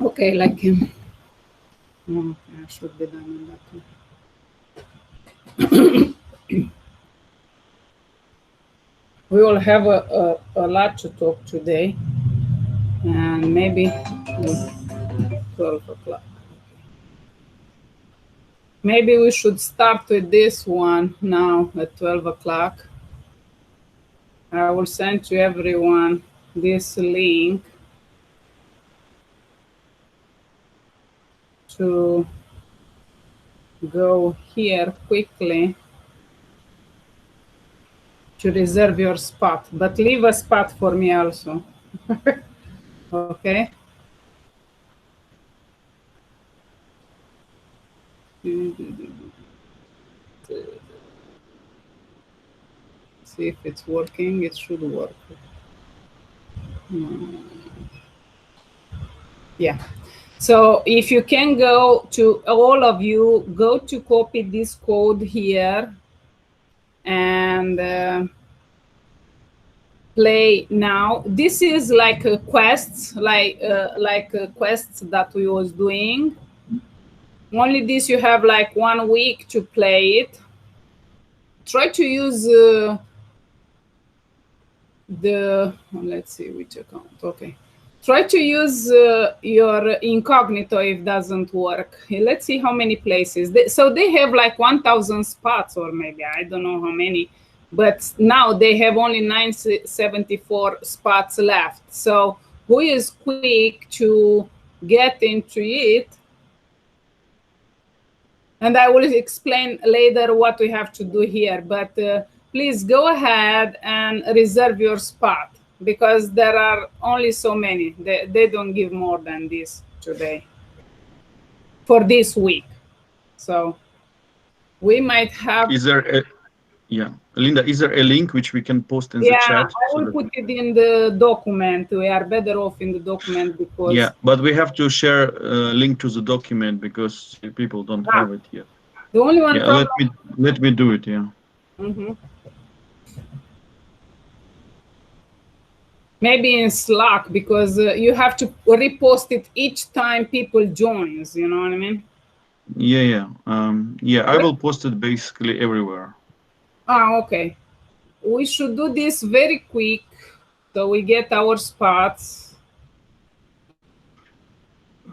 Okay, like him. Okay, I should be done in that one. We will have a lot to talk today, and maybe 12 o'clock. Maybe we should start with this one now at 12 o'clock. I will send to everyone this link to go here quickly to reserve your spot, but leave a spot for me also. Okay. See if it's working. It should work. Yeah. So if you can go to, all of you, go to copy this code here and play now. This is like quests, like quests that we was doing. Only this you have like 1 week to play it. Try to use let's see which account. Okay. Try to use your incognito if doesn't work. Let's see how many places. So they have like 1,000 spots, or maybe I don't know how many, but now they have only 974 spots left. So who is quick to get into it? And I will explain later what we have to do here, but please go ahead and reserve your spot, because there are only so many. They don't give more than this today for this week. So we might have. Is there a, yeah, Linda, is there a link which we can post in the chat? Yeah, I will put it in the document. We are better off in the document because. Yeah, but we have to share a link to the document because people don't have it yet. The only one. Yeah, let me do it. Yeah. Mm-hmm. Maybe in Slack, because you have to repost it each time people joins, you know what I mean? Yeah. I will post it basically everywhere. Okay. We should do this very quick so we get our spots.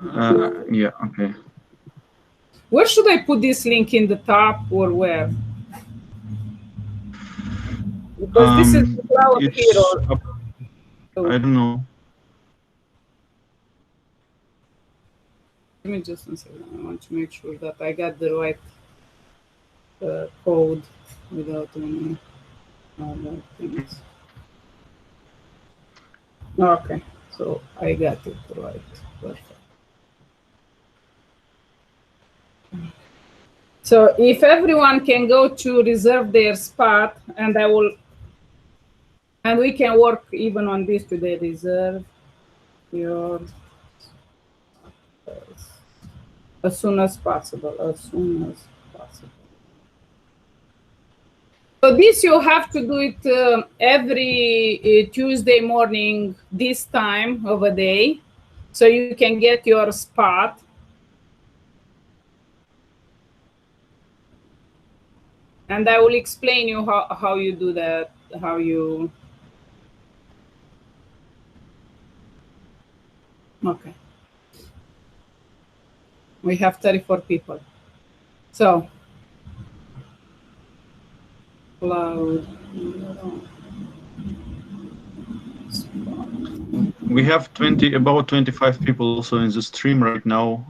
Yeah, okay. Where should I put this link, in the top or where? Because this is the Cloud Hero. I don't know. Give me just a second. I want to make sure that I got the right code without any other things. Okay, so I got it right. Perfect. So if everyone can go to reserve their spot, and we can work even on this today. Reserve your as soon as possible. So this you have to do it every Tuesday morning, this time of a day, so you can get your spot. And I will explain you how you do that, how you. Okay. We have 34 people. So, Cloud. We have about 25 people also in the stream right now.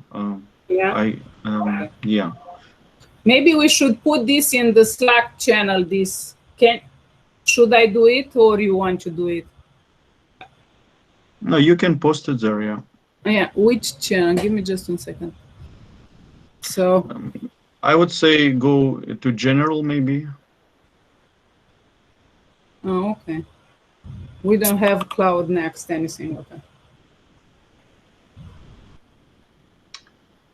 Yeah. Yeah. Maybe we should put this in the Slack channel. Should I do it, or you want to do it? No, you can post it there. Yeah. Yeah. Which channel? Give me just 1 second. So I would say go to general, maybe. Oh, okay. We don't have Cloud Next anything. Okay.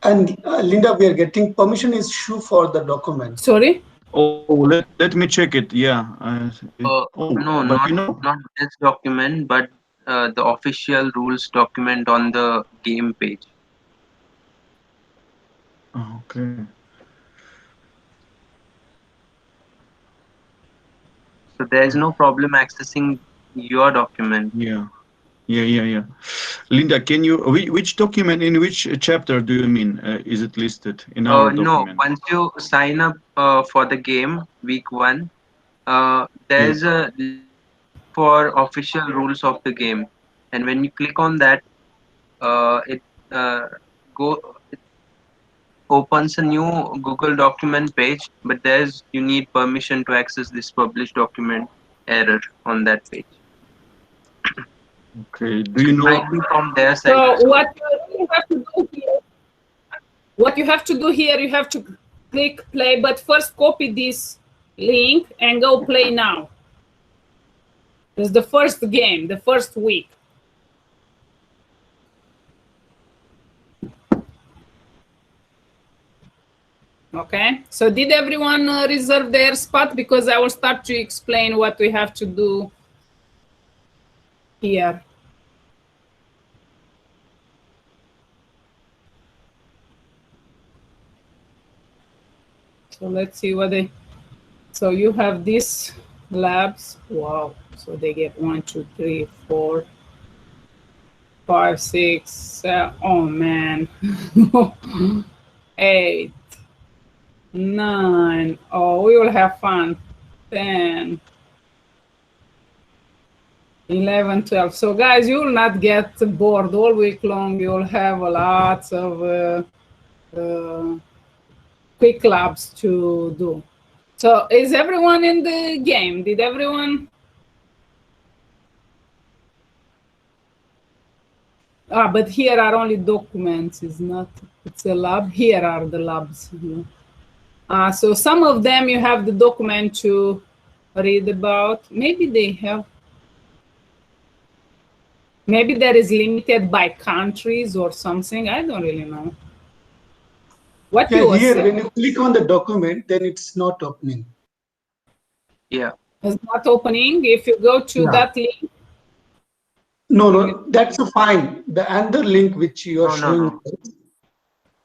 And Linda, we are getting permission issue for the document. Sorry? Oh, let me check it. Yeah. No, not this document, but the official rules document on the game page. Okay. So there is no problem accessing your document. Yeah. Linda, can you, which document in which chapter do you mean? Is it listed in our No, document? once you sign up for the game week 1, Yes. there's a link for official rules of the game, and when you click on that, it uh, go it opens a new Google document page, but there's you need permission to access this published document error on that page. Okay. Do So you it might know? be from their side. So So what you really have to do here, you have to click play, but first copy this link and go play now. It's the first game, the first week. Okay, so did everyone reserve their spot? Because I will start to explain what we have to do here. So let's see what they, so you have these labs. Wow, so they get 1, 2, 3, 4, 5, 6, 7, oh man. 8, 9, oh, we will have fun. 10, 11, 12. So guys, you will not get bored all week long. You will have lots of Quicklabs to do. So is everyone in the game? Did everyone? But here are only documents. It's not, it's a lab. Here are the labs. So some of them you have the document to read about. Maybe they have, maybe that is limited by countries or something. I don't really know. What Yeah, you were here saying? when you click on the document, then it's not opening. yeah, It's not opening. If you go to that link. No, that's fine. The other link which you are showing, no.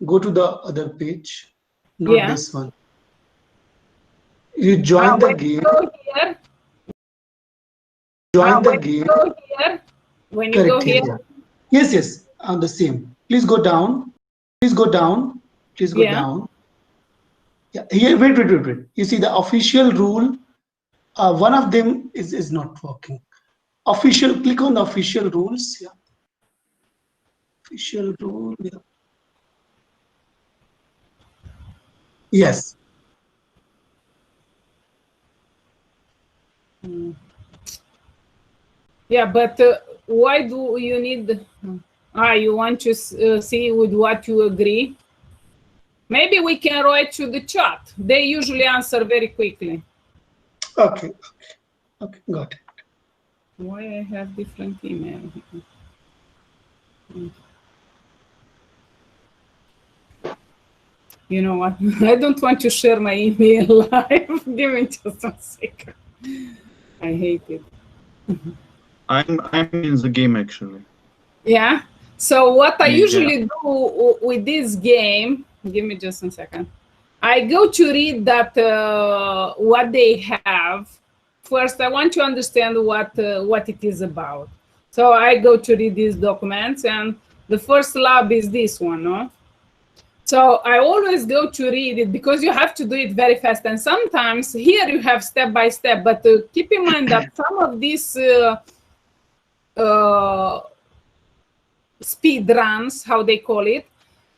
go to the other page, not Yeah. this one. You join the game. Go here. Join the game. Go here. When you go here. Yes, on the same. Please go down. Please go down. Please go down. Yeah, here, wait. You see the official rule. One of them is not working. Official, click on the official rules. Yeah. Official rule. Yeah. Yes. Yeah, but why do you need? You want to see with what you agree? Maybe we can write to the chat. They usually answer very quickly. Okay, got it. Why I have different email? You know what? I don't want to share my email live. Give me just a second. I hate it. I'm in the game actually. Yeah. So what I usually do with this game, give me just a second. I go to read that what they have. First, I want to understand what it is about. So I go to read these documents, and the first lab is this one, no? So I always go to read it because you have to do it very fast. And sometimes here you have step by step, but keep in mind that some of these speed runs, how they call it,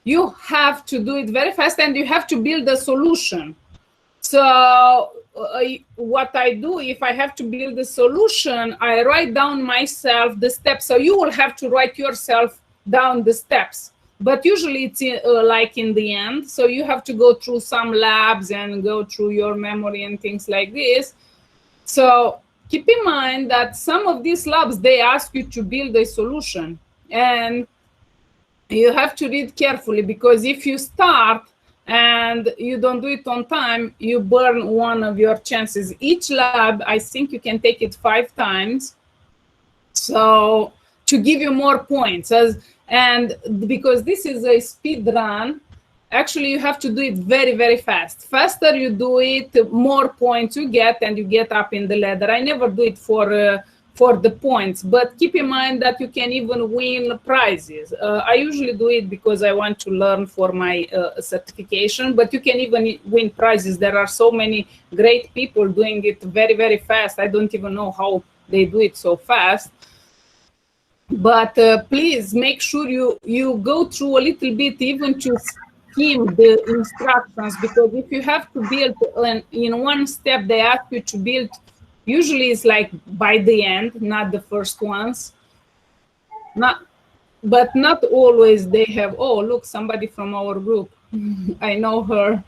you have to do it very fast and you have to build a solution. So what I do, if I have to build a solution, I write down myself the steps. So you will have to write yourself down the steps. But usually it's like in the end. So you have to go through some labs and go through your memory and things like this. So keep in mind that some of these labs, they ask you to build a solution. And you have to read carefully, because if you start and you don't do it on time, you burn one of your chances. Each lab, I think you can take it 5 times. So to give you more points, and because this is a speed run, actually you have to do it very, very fast. Faster you do it, more points you get, and you get up in the ladder. I never do it for the points, but keep in mind that you can even win prizes. I usually do it because I want to learn for my certification, but you can even win prizes. There are so many great people doing it very, very fast. I don't even know how they do it so fast. But please make sure you go through a little bit, even to skim the instructions, because if you have to build in one step, they ask you to build. Usually it's like by the end, not the first ones. But not always they have. Oh, look, somebody from our group. I know her.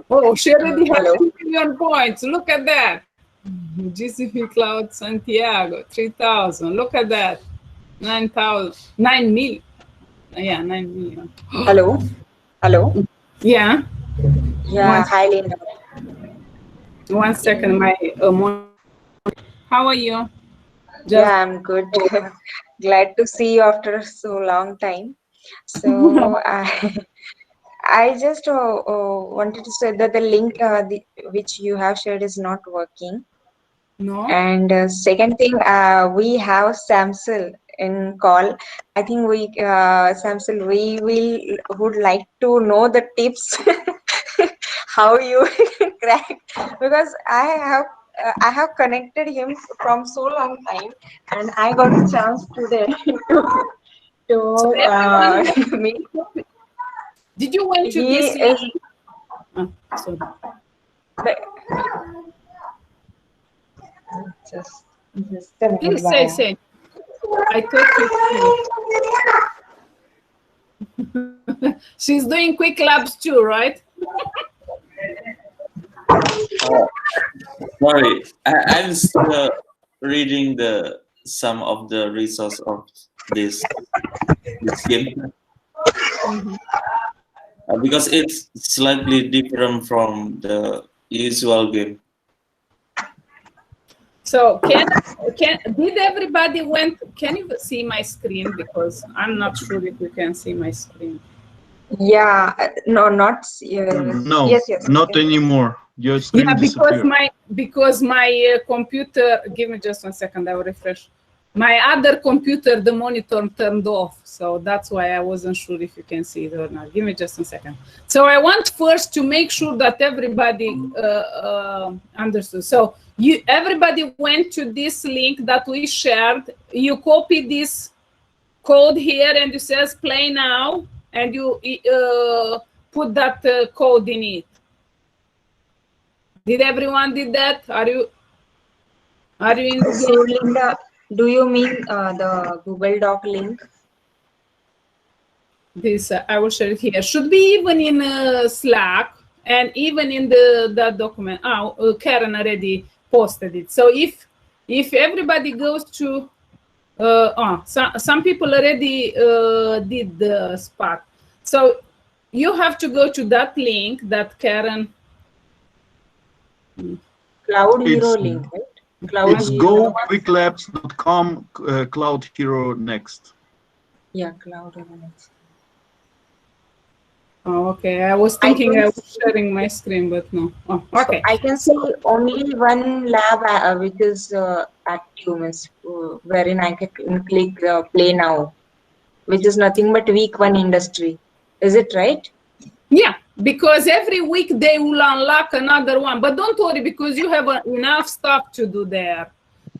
Oh, she already has 2 million points. Look at that. GCP Cloud Santiago, 3,000. Look at that. 9,000. 9 million. Yeah, 9 million. Hello. Hello. Yeah. Yeah. Hi, Linda. 1 second. My how are you? Yeah, I'm good. Glad to see you after so long time. So I just wanted to say that the link which you have shared is not working. No. And second thing, we have Samsul in call. I think we Samsul, would like to know the tips how you crack, because I have connected him from so long time, and I got a chance today to meet. Did you went to this? Sorry. Just a minute. Please say. I thought you. She's doing Quicklabs too, right? Sorry, I'm still reading some of the resource of this game. Because it's slightly different from the usual game. So did everybody can you see my screen? Because I'm not sure if you can see my screen. Yeah, no, not no, yes, not anymore. Your screen because my computer, give me just 1 second, I will refresh. My other computer, the monitor turned off, so that's why I wasn't sure if you can see it or not. Give me just 1 second. So I want first to make sure that everybody understood. So everybody went to this link that we shared. You copy this code here, and it says play now, and you put that code in it. Did everyone did that? Are you in the So, Linda, do you mean the Google Doc link? This I will share it here. Should be even in Slack and even in that document. Karen already posted it. So if everybody goes to some people already did the spot. So you have to go to that link that Karen. Cloud Hero link, right? It's go.quicklabs.com Cloud Hero next. Yeah, Cloud Hero next. Oh, okay. I was thinking I was sharing my screen, but no. Oh, okay. So I can see only one lab which is active, wherein I can click play now, which is nothing but week 1 industry. Is it right? Yeah, because every week they will unlock another one. But don't worry, because you have enough stuff to do there.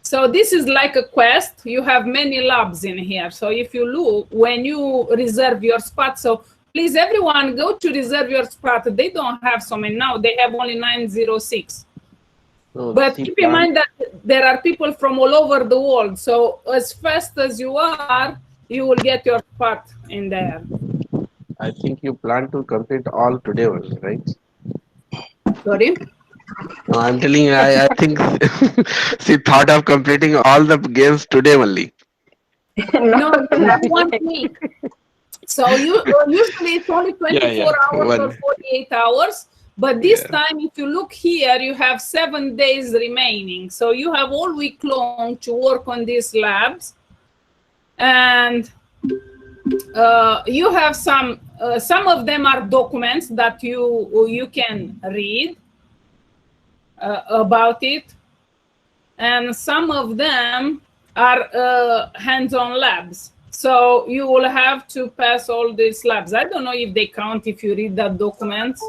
So this is like a quest. You have many labs in here. So if you look, when you reserve your spot, so please, everyone, go to reserve your spot. They don't have so many now. They have only 906. But keep in mind that there are people from all over the world. So as fast as you are, you will get your spot in there. I think you plan to complete all today only, right? Sorry? No, I'm telling you, I think she thought of completing all the games today only. No, not 1 week. So usually it's only 24 hours or 48 hours. But this time, if you look here, you have 7 days remaining. So you have all week long to work on these labs. And you have some of them are documents that you can read about it, and some of them are hands-on labs. So you will have to pass all these labs. I don't know if they count if you read that documents.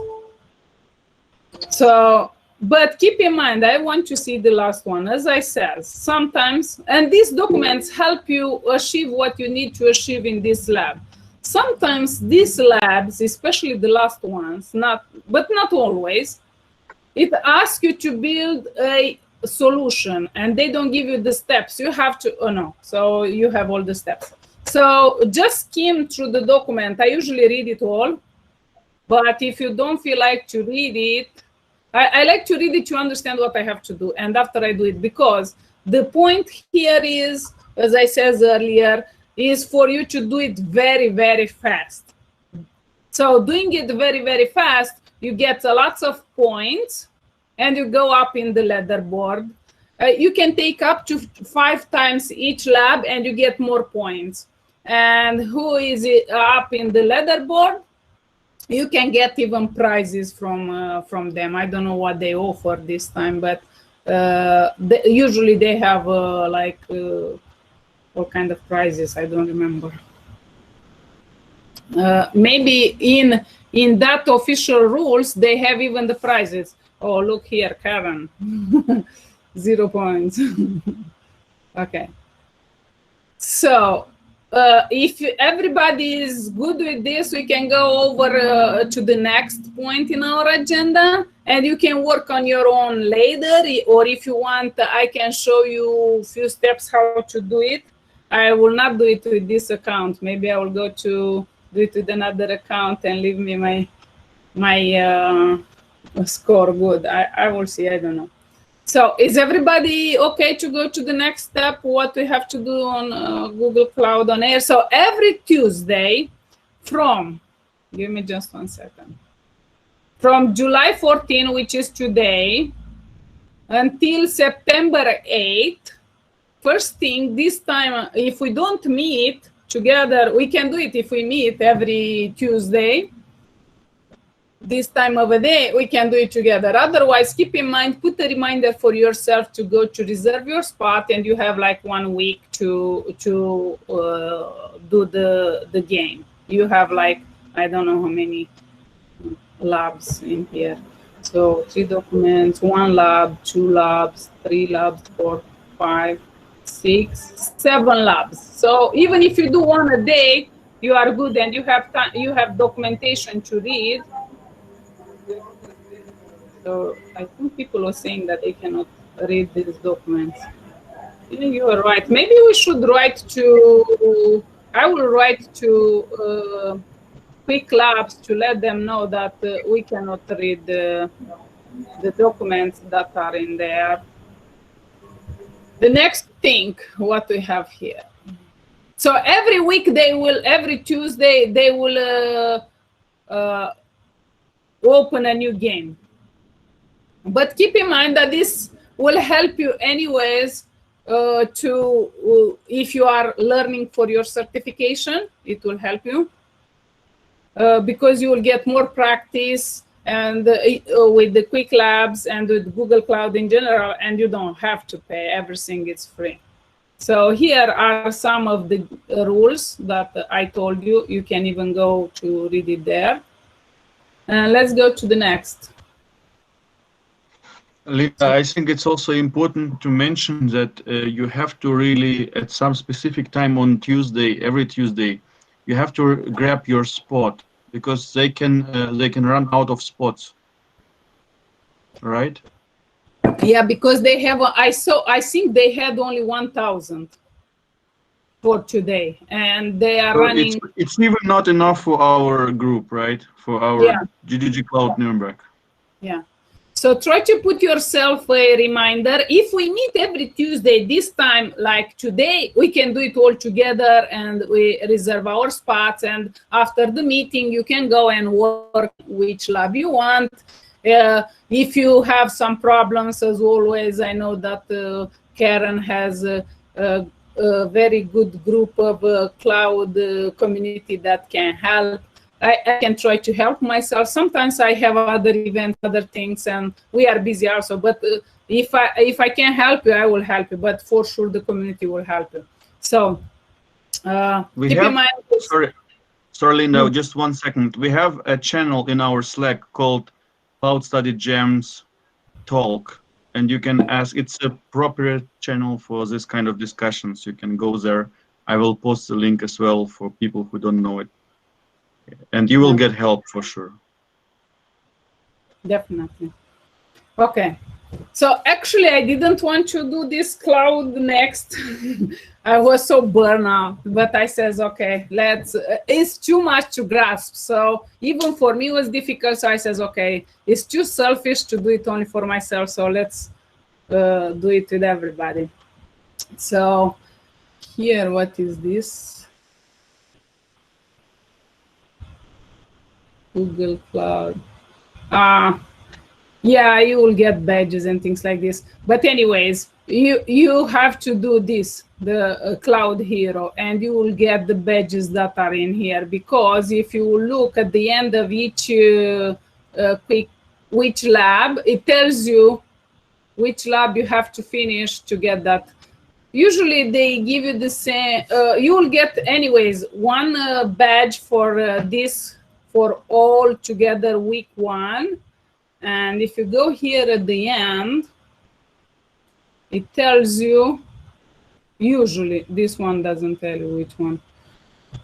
So, but keep in mind, I want to see the last one. As I said, sometimes, and these documents help you achieve what you need to achieve in this lab. Sometimes these labs, especially the last ones, but not always, it asks you to build a solution and they don't give you the steps. You have to, oh no, so you have all the steps. So just skim through the document. I usually read it all, but if you don't feel like to read it, I like to read it to understand what I have to do, and after I do it, because the point here is, as I said earlier, is for you to do it very, very fast. So doing it very, very fast, you get lots of points and you go up in the leaderboard. You can take up to 5 times each lab and you get more points. And who is up in the leaderboard? You can get even prizes from them. I don't know what they offer this time, but usually they have like all kind of prizes. I don't remember. Maybe in that official rules they have even the prizes. Oh, look here, Karen. 0 points. Okay. So if everybody is good with this, we can go over to the next point in our agenda, and you can work on your own later, or if you want, I can show you a few steps how to do it. I will not do it with this account. Maybe I will go to do it with another account and leave me my score good. I will see, I don't know. So is everybody okay to go to the next step, what we have to do on Google Cloud OnAir? So every Tuesday from, give me just 1 second, from July 14, which is today, until September 8, first thing, this time, if we don't meet together, we can do it if we meet every Tuesday. This time of the day, we can do it together. Otherwise, keep in mind, put a reminder for yourself to go to reserve your spot, and you have like 1 week to do the game. You have like, I don't know how many labs in here. So 3 documents, 1 lab, 2 labs, 3 labs, 4, 5, 6, 7 labs. So even if you do 1 a day, you are good, and you have time, you have documentation to read. So I think people are saying that they cannot read these documents. Yeah, you are right. Maybe we should write to, I will write to Quicklabs to let them know that we cannot read the documents that are in there. The next thing, what we have here. So every week they will, every Tuesday, they will open a new game. But keep in mind that this will help you anyways if you are learning for your certification, it will help you because you will get more practice and with the Quicklabs and with Google Cloud in general, and you don't have to pay. Everything is free. So here are some of the rules that I told you. You can even go to read it there. Let's go to the next. Linda, I think it's also important to mention that you have to really, at some specific time on Tuesday, every Tuesday, you have to grab your spot because they can run out of spots, right? Yeah, because they have. I think they had only 1,000 for today, and they are running. It's even not enough for our group, right? For our GDG Cloud Nuremberg. Yeah. So try to put yourself a reminder. If we meet every Tuesday, this time, like today, we can do it all together and we reserve our spots. And after the meeting, you can go and work which lab you want. If you have some problems, as always, I know that Karen has a very good group of cloud community that can help. I can try to help myself. Sometimes I have other events, other things, and we are busy also. But if I can help you, I will help you. But for sure, the community will help you. So keep in mind. Sorry, Linda, just 1 second. We have a channel in our Slack called Cloud Study Gems Talk, and you can ask. It's a appropriate channel for this kind of discussions. You can go there. I will post the link as well for people who don't know it. And you will get help for sure. Definitely. Okay. So actually, I didn't want to do this cloud next. I was so burned out, but I says, okay, let's. It's too much to grasp. So even for me, it was difficult. So I says, okay, it's too selfish to do it only for myself. So let's do it with everybody. So here, what is this? Google Cloud. Yeah, you will get badges and things like this. But anyways, you have to do this, the Cloud Hero, and you will get the badges that are in here. Because if you look at the end of each which lab, it tells you which lab you have to finish to get that. Usually they give you the same. You will get anyways one badge for this. For all together week 1. And if you go here at the end, it tells you, usually this one doesn't tell you which one.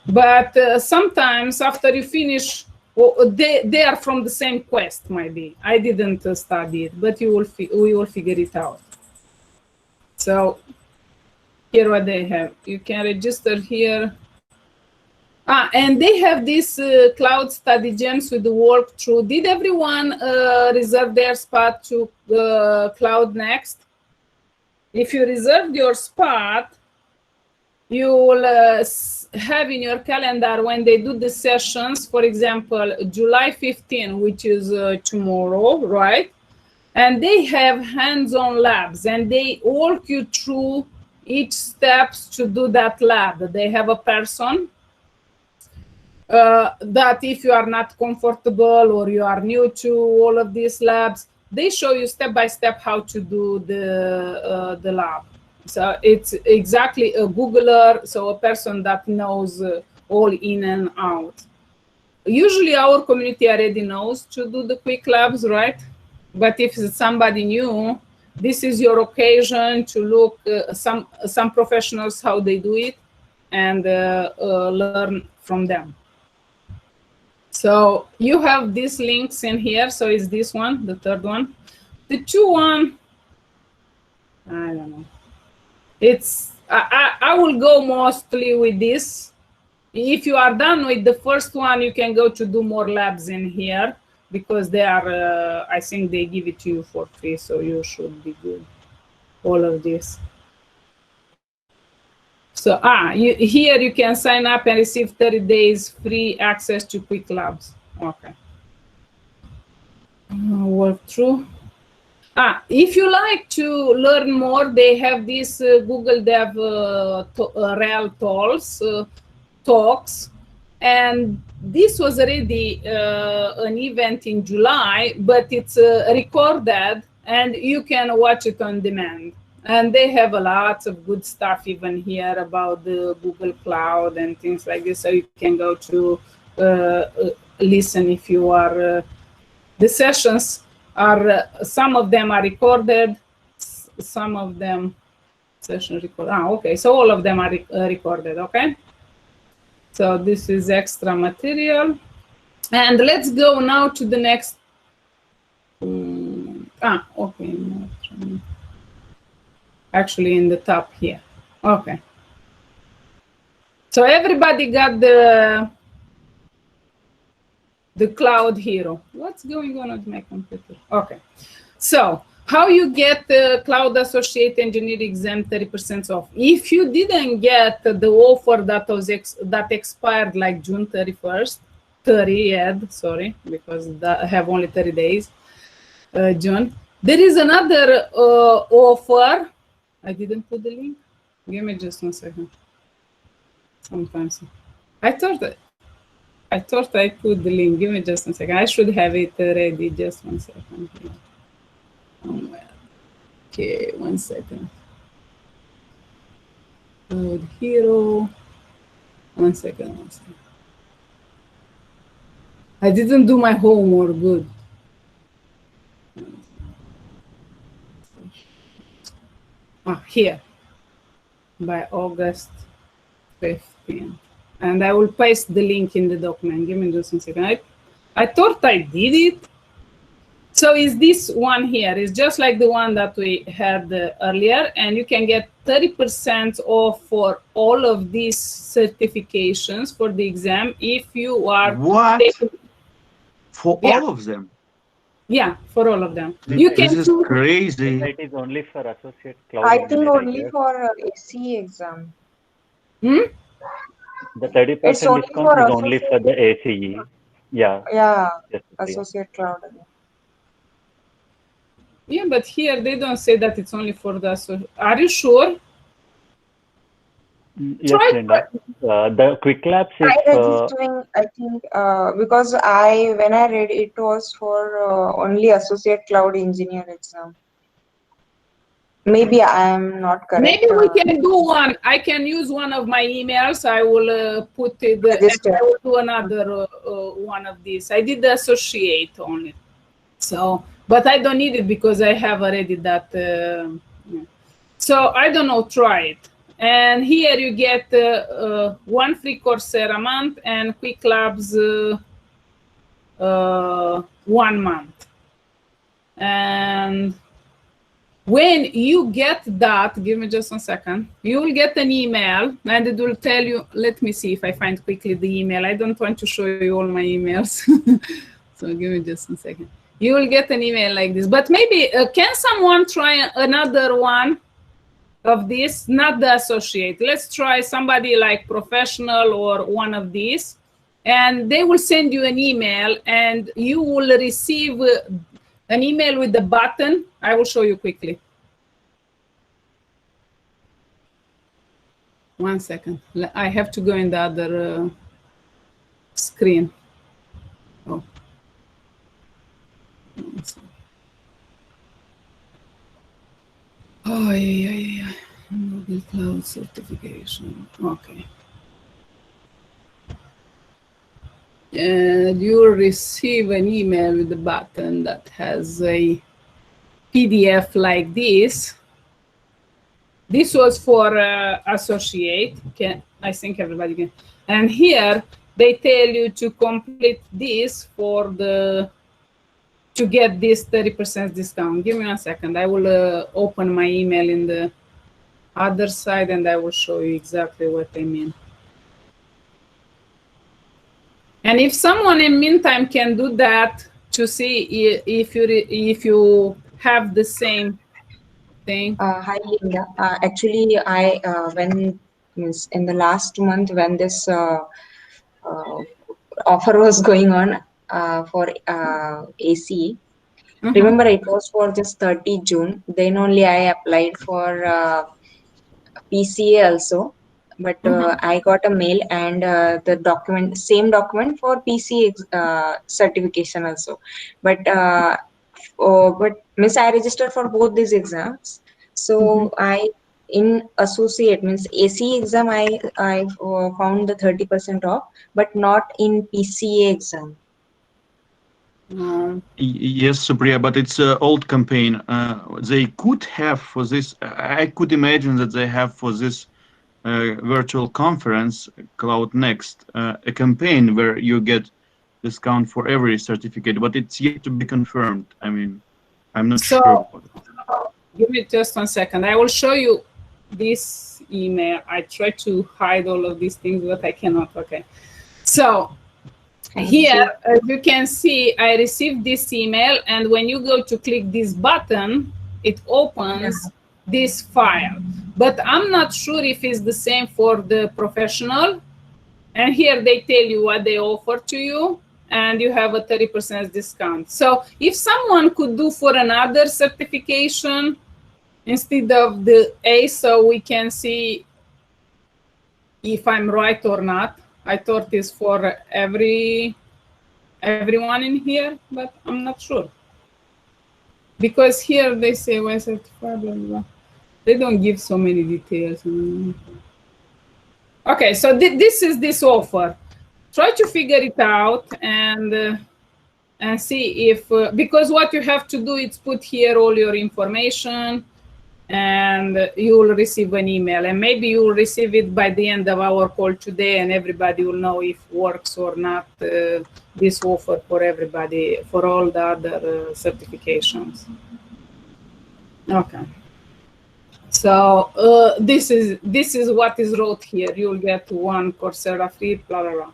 But sometimes after you finish, they are from the same quest, maybe. I didn't study it, but we will figure it out. So here what they have. You can register here. And they have this Cloud Study Gems with the walkthrough. Did everyone reserve their spot to Cloud Next? If you reserved your spot, you will have in your calendar when they do the sessions, for example, July 15, which is tomorrow, right? And they have hands-on labs, and they walk you through each steps to do that lab. They have a person that if you are not comfortable or you are new to all of these labs, they show you step by step how to do the lab. So it's exactly a Googler, so a person that knows all in and out. Usually our community already knows to do the Quicklabs, right? But if it's somebody new, this is your occasion to look some professionals how they do it and learn from them. So you have these links in here. So it's this one, the third one. The 2-1, I don't know. It's I will go mostly with this. If you are done with the first one, you can go to do more labs in here because they are, I think they give it to you for free. So you should be good. All of this. So here you can sign up and receive 30 days free access to Quicklabs. Okay. Walk through. If you like to learn more, they have this Google Dev Real talks, and this was already an event in July, but it's recorded and you can watch it on demand. And they have a lot of good stuff even here about the Google Cloud and things like this. So you can go to listen if you are. The sessions are, some of them are recorded, some of them session recorded. Okay, so all of them are recorded, okay? So this is extra material. And let's go now to the next. Okay. Actually in the top here. Okay. So everybody got the Cloud Hero. What's going on with my computer? Okay. So how you get the Cloud Associate Engineer exam 30% off? If you didn't get the offer that was that expired like June 31st, 30th, sorry, because I have only 30 days, June. There is another offer. I didn't put the link. Give me just 1 second. Sometimes I thought I put the link. Give me just 1 second. I should have it ready. Just 1 second. Okay, 1 second. Code hero. 1 second. 1 second. I didn't do my homework. Good. Here. By August 15th. And I will paste the link in the document. Give me just 1 second. I thought I did it. So is this one here? It's just like the one that we had earlier, and you can get 30% off for all of these certifications for the exam if you are What? For all of them? Yeah, for all of them. This is crazy. It is only for associate cloud. I think only for AC exam. The 30% discount is only for the ACE. Yeah. Yeah, associate cloud. Yeah, but here they don't say that it's only for the associate. Are you sure? Yes, Linda. The Quicklabs is registering, I think, because when I read it was for only associate cloud engineer exam. Maybe I am not correct. Maybe we can do one. I can use one of my emails. I will put it. I will do another one of these. I did the associate only. So, but I don't need it because I have already that. So I don't know. Try it. And here you get 1 free Coursera a month and Quicklabs 1 month. And when you get that, give me just 1 second, you will get an email and it will tell you, let me see if I find quickly the email. I don't want to show you all my emails. So give me just 1 second. You will get an email like this, but maybe can someone try another one of this, not the associate? Let's try somebody like professional or one of these, and they will send you an email and you will receive an email with the button. I will show you quickly. 1 second. I have to go in the other screen. Oh. Oh, yeah. Google Cloud certification. Okay. And you'll receive an email with the button that has a PDF like this. This was for associate. I think everybody can. And here they tell you to complete this for to get this 30% discount. Give me 1 second. I will open my email in the other side and I will show you exactly what I mean. And if someone in meantime can do that to see if you have the same thing. Hi, Linda. Actually, I when in the last month when this offer was going on for AC. Remember, it was for just 30 June. Then only I applied for PCA also. But I got a mail and the same document for PCA certification also. But Miss, I registered for both these exams. So in associate means AC exam, I found the 30% off, but not in PCA exam. Yes, Supriya, but it's an old campaign. They could have for this. I could imagine that they have for this virtual conference, Cloud Next, a campaign where you get discount for every certificate, but it's yet to be confirmed. I mean, I'm not sure. Give me just 1 second. I will show you this email. I try to hide all of these things, but I cannot. Okay. So here, as you can see, I received this email, and when you go to click this button, it opens this file. But I'm not sure if it's the same for the professional. And here they tell you what they offer to you, and you have a 30% discount. So if someone could do for another certification, instead of the A, so we can see if I'm right or not. I thought it's for everyone in here, but I'm not sure. Because here they say when certified, blah, blah. They don't give so many details. Okay, so this is this offer. Try to figure it out and see if, because what you have to do is put here all your information, and you will receive an email, and maybe you will receive it by the end of our call today, and everybody will know if works or not, this offer for everybody, for all the other certifications. Okay. So this is what is wrote here. You'll get 1 Coursera free, blah, blah, blah.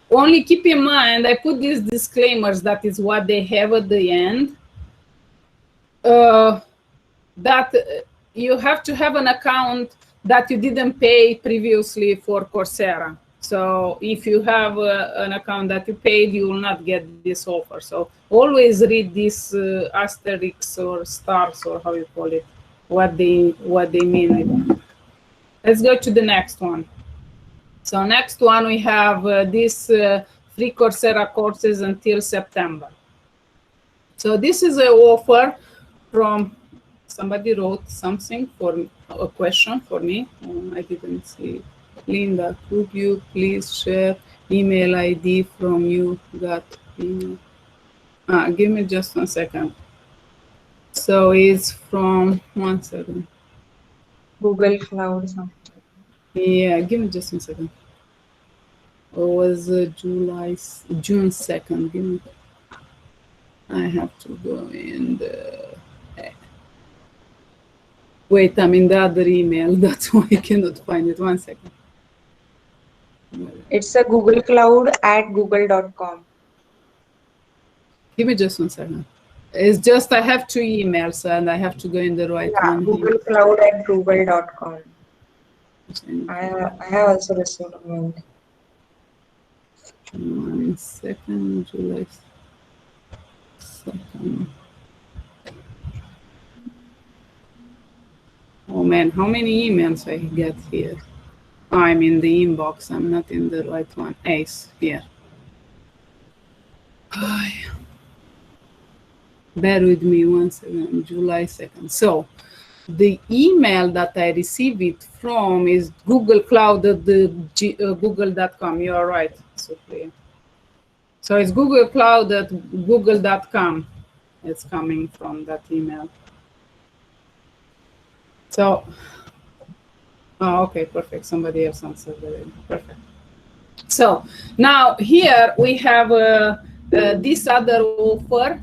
Only keep in mind, I put these disclaimers, that is what they have at the end. That you have to have an account that you didn't pay previously for Coursera. So if you have an account that you paid, you will not get this offer. So always read these asterisks or stars, or how you call it, what they mean. Let's go to the next one. So next one, we have this free Coursera courses until September. So this is an offer from, somebody wrote something for a question for me. I didn't see. Linda, could you please share email ID from you got email? Give me just 1 second. So it's from, 1 second. Google Cloud something. Yeah, give me just 1 second. It was June 2nd. Give me. I have to go in the. Wait, I'm in the other email. That's why I cannot find it. 1 second. It's a Google Cloud at google.com. Give me just 1 second. It's just I have 2 emails and I have to go in the right one. Google Cloud at google.com. I have also received a mail. 1 second, July 2nd. Oh man, how many emails I get here? Oh, I'm in the inbox. I'm not in the right one. Ace here. Oh, yeah. Bear with me 1 second. July 2nd. So the email that I received it from is Google Cloud at google.com. You are right, Sophia. So it's Google Cloud at google.com. It's coming from that email. So, oh, okay, perfect. Somebody else answered it. Perfect. So now here we have this other offer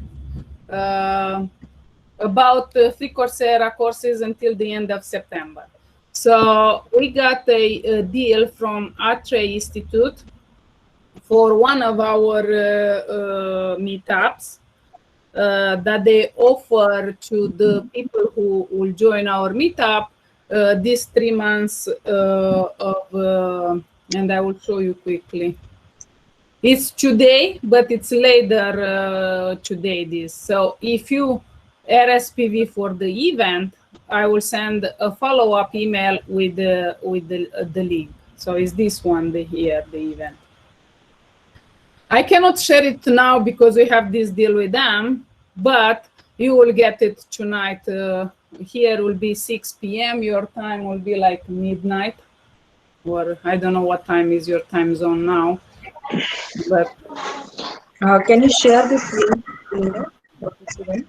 about free Coursera courses until the end of September. So we got a deal from Atre Institute for one of our meetups that they offer to the people who will join our meetup these 3 months of, and I will show you quickly. It's today, but it's later today this. So if you RSPV for the event, I will send a follow-up email with the link. So it's this one here, the event. I cannot share it now because we have this deal with them, but you will get it tonight. Here will be 6 p.m. Your time will be like midnight, or I don't know what time is your time zone now. But can you share this link for this event?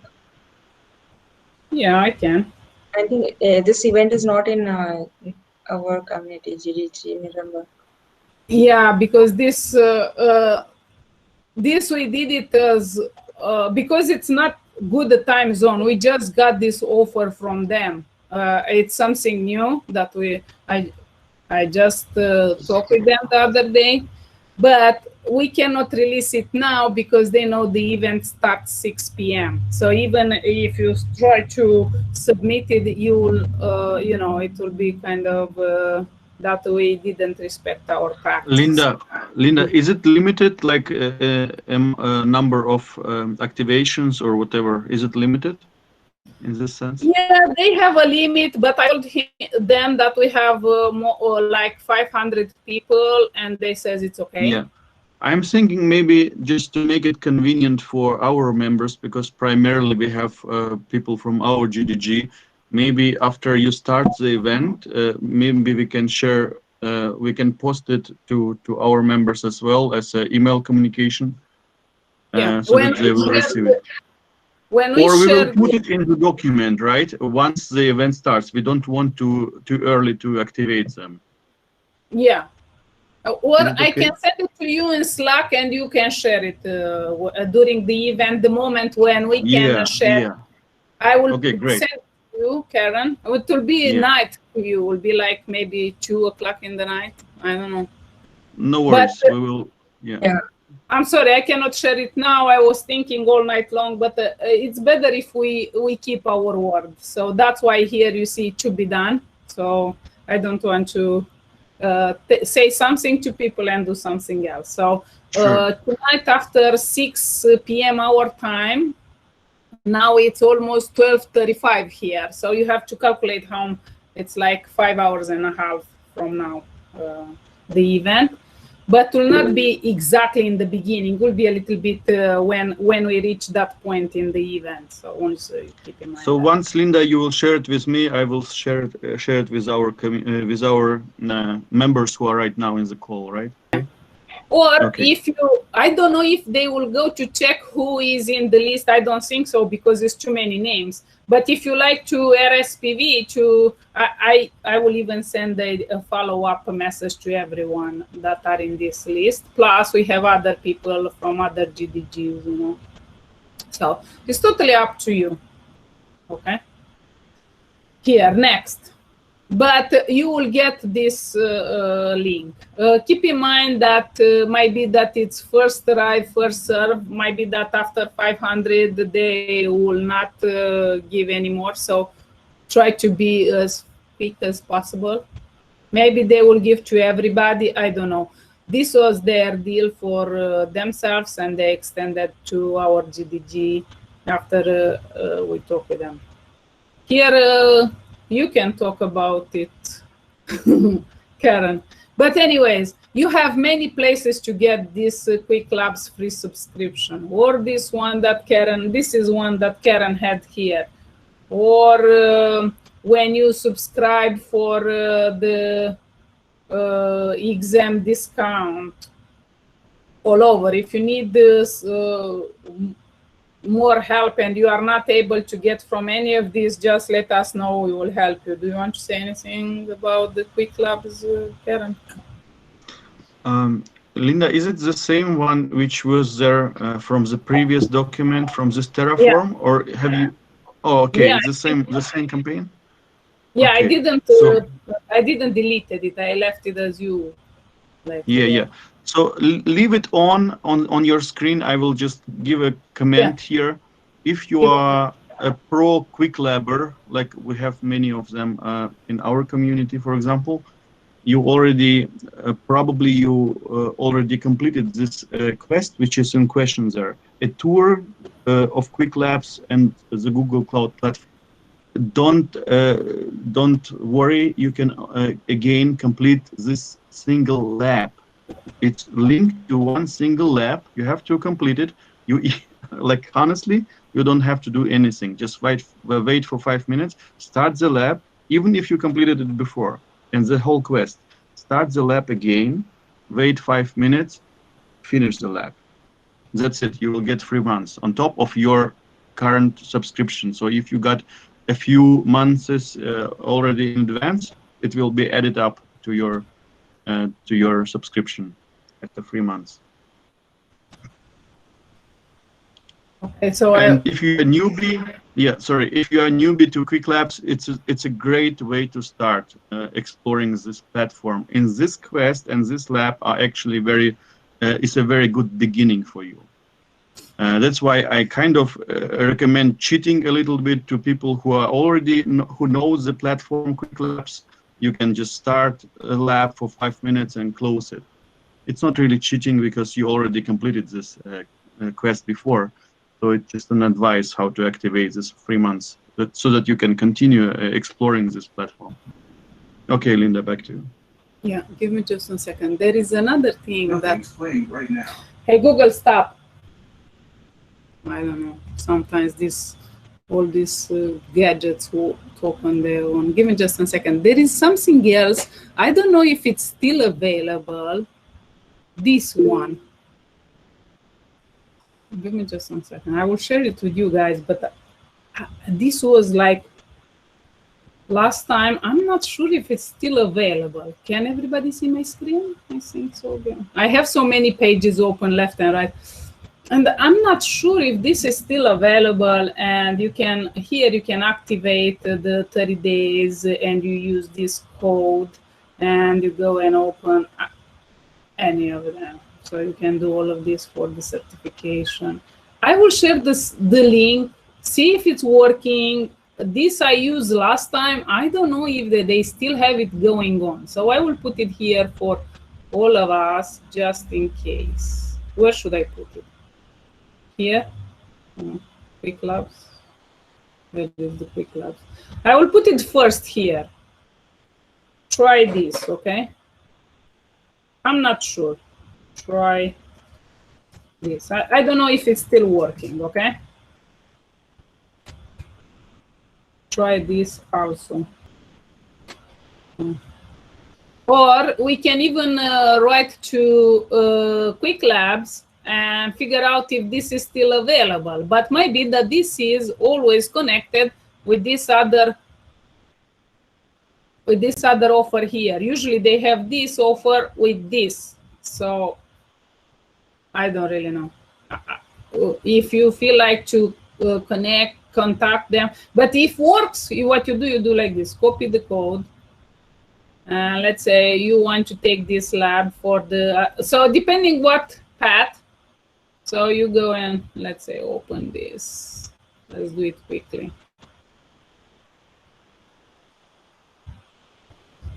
Yeah, I can. I think this event is not in our community, GDG, remember? Yeah, because this we did it as because it's not good time zone. We just got this offer from them. It's something new that I just talked with them the other day, but we cannot release it now because they know the event starts 6 p.m. So even if you try to submit it, you will, you know, it will be kind of that we didn't respect our practice. Linda, is it limited, like a number of activations or whatever? Is it limited? in this sense? Yeah, they have a limit, but I told them that we have more, like 500 people, and they says it's okay. Yeah. I'm thinking maybe just to make it convenient for our members, because primarily we have people from our GDG. Maybe after you start the event, maybe we can share, we can post it to our members as well as email communication, so that they will receive it. When or we will put it in the document, right? Once the event starts, we don't want to too early to activate them. Yeah. Or okay? I can send it to you in Slack, and you can share it during the event, the moment when we can share. Yeah. I will great. send it to you, Karen. It will be night to you. It will be like maybe 2 o'clock in the night. I don't know. No worries. We will. Yeah. I'm sorry, I cannot share it now. I was thinking all night long, but it's better if we keep our word. So that's why here you see it to be done. So I don't want to say something to people and do something else. So tonight after 6 p.m. our time, now it's almost 12:35 here. So you have to calculate how it's like 5 hours and a half from now, the event. But will not be exactly in the beginning. Will be a little bit when we reach that point in the event. So once keep in mind. So once Linda, you will share it with me, I will share it with our members who are right now in the call, right? Or if you, I don't know if they will go to check who is in the list. I don't think so, because there's too many names. But if you like to RSPV, I will even send a follow-up message to everyone that are in this list. Plus, we have other people from other GDGs, you know. So it's totally up to you. Okay. Here, next. But you will get this link. Keep in mind that might be that it's first arrive, first serve. Might be that after 500 they will not give anymore. So try to be as quick as possible. Maybe they will give to everybody. I don't know. This was their deal for themselves, and they extended to our GDG after we talk with them. Here. You can talk about it, Karen. But anyways, you have many places to get this Quicklabs free subscription, or this one that Karen, this is one that Karen had here. Or when you subscribe for the exam discount all over. If you need this more help and you are not able to get from any of these, just let us know. We will help you. Do you want to say anything about the Quicklabs, Karen? Linda, is it the same one which was there from the previous document, from this Terraform, or have you? Oh, okay, it's the same campaign. Yeah, okay. I didn't delete it. I left it as you. Yeah. So leave it on your screen. I will just give a comment here. If you are a pro Quicklabber, like we have many of them in our community, for example, you already probably already completed this quest, which is in question there. A tour of Quicklabs and the Google Cloud platform. Don't worry. You can again complete this single lab. It's linked to one single lab. You have to complete it. You like, honestly, you don't have to do anything. Just wait for 5 minutes. Start the lab, even if you completed it before. And the whole quest. Start the lab again. Wait 5 minutes. Finish the lab. That's it. You will get 3 months on top of your current subscription. So if you got a few months already in advance, it will be added up to your subscription after 3 months. Okay, so if you're a newbie, if you're a newbie to Quicklabs, it's a great way to start exploring this platform. In this quest and this lab are actually it's a very good beginning for you. That's why I kind of recommend cheating a little bit to people who are who know the platform Quicklabs. You can just start a lab for 5 minutes and close it. It's not really cheating because you already completed this quest before. So it's just an advice how to activate this 3 months so that you can continue exploring this platform. Okay, Linda, back to you. Yeah, give me just a second. There is another thing that. Right now. Hey, Google, stop. I don't know. Sometimes all these gadgets will talk on their own. Give me just a second. There is something else. I don't know if it's still available. This one. Give me just one second. I will share it with you guys, but this was like last time. I'm not sure if it's still available. Can everybody see my screen? I think so. Yeah. I have so many pages open left and right. And I'm not sure if this is still available, and you can activate the 30 days and you use this code and you go and open any of them. So you can do all of this for the certification. I will share the link, see if it's working. This I used last time. I don't know if they still have it going on. So I will put it here for all of us just in case. Where should I put it? Here, Quicklabs. Where is the Quicklabs? I will put it first here. Try this, okay? I'm not sure. Try this. I don't know if it's still working, okay? Try this also. Or we can even write to Quicklabs and figure out if this is still available. But maybe that this is always connected with this other offer here. Usually they have this offer with this. So I don't really know. If you feel like to contact them. But if works, what you do like this, copy the code. Let's say you want to take this lab for the, so depending what path, so you go and let's say open this. Let's do it quickly.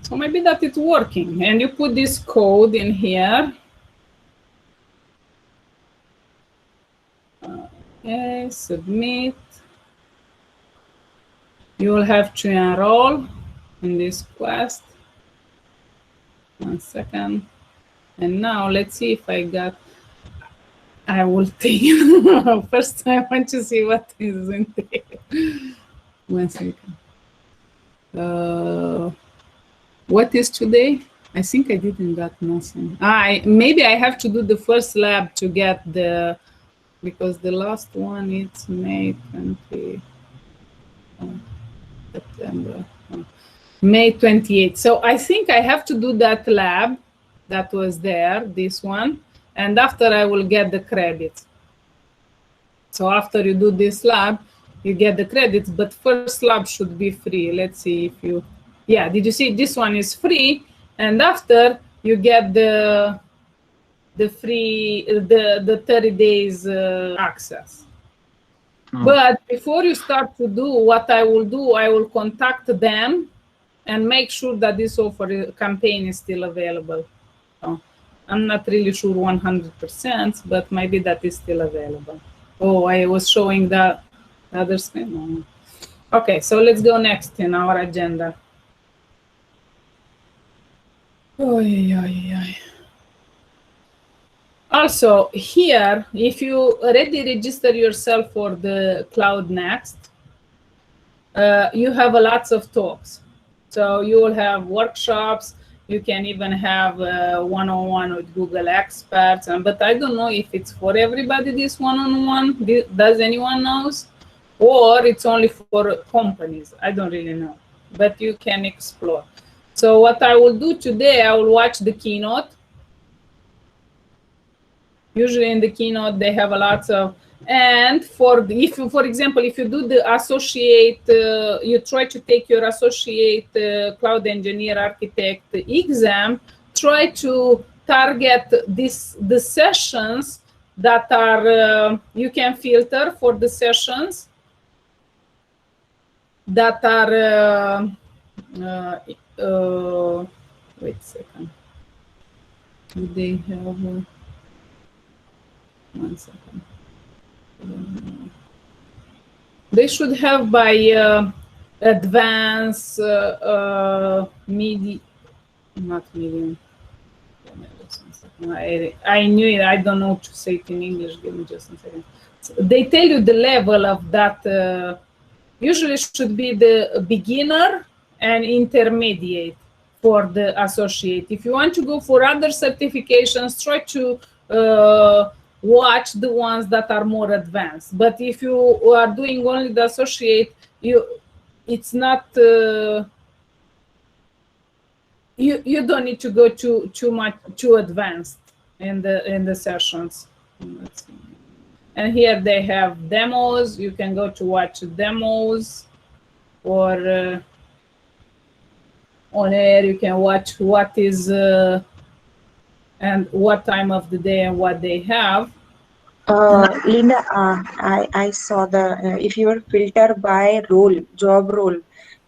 So maybe that it's working, and you put this code in here. Okay, submit. You will have to enroll in this quest. 1 second. And now let's see if I got, I will take, first I want to see what is in there. 1 second. What is today? I think I didn't got nothing. Maybe I have to do the first lab to get the, because the last one it's May 20, September, May 28. So I think I have to do that lab that was there, this one, and after I will get the credits. So after you do this lab, you get the credits, but first lab should be free. Let's see if you, yeah, did you see this one is free, and after you get the free, the 30 days access. But before you start to do, what I will do, I will contact them and make sure that this offer campaign is still available. So I'm not really sure 100%, but maybe that is still available. Oh, I was showing the other screen. No. Okay, so let's go next in our agenda. Oh, yeah. Also, here, if you already register yourself for the Cloud Next, you have lots of talks. So you will have workshops. You can even have one-on-one with Google experts. But I don't know if it's for everybody, this one-on-one. Does anyone knows? Or it's only for companies. I don't really know. But you can explore. So what I will do today, I will watch the keynote. Usually in the keynote, they have a lot of, and for example, if you do the associate, you try to take your associate cloud engineer architect exam, try to target the sessions that are, you can filter for the sessions that are, wait a second, do they have, 1 second. They should have by advanced, not medium. I knew it. I don't know to say it in English. Give me just a second. So they tell you the level of that. Usually should be the beginner and intermediate for the associate. If you want to go for other certifications, try to watch the ones that are more advanced. But if you are doing only the associate, it's not. You don't need to go too advanced in the sessions. Let's see. And here they have demos. You can go to watch demos, or OnAir. You can watch what is and what time of the day and what they have. Linda, I saw the if you filter by role, job role,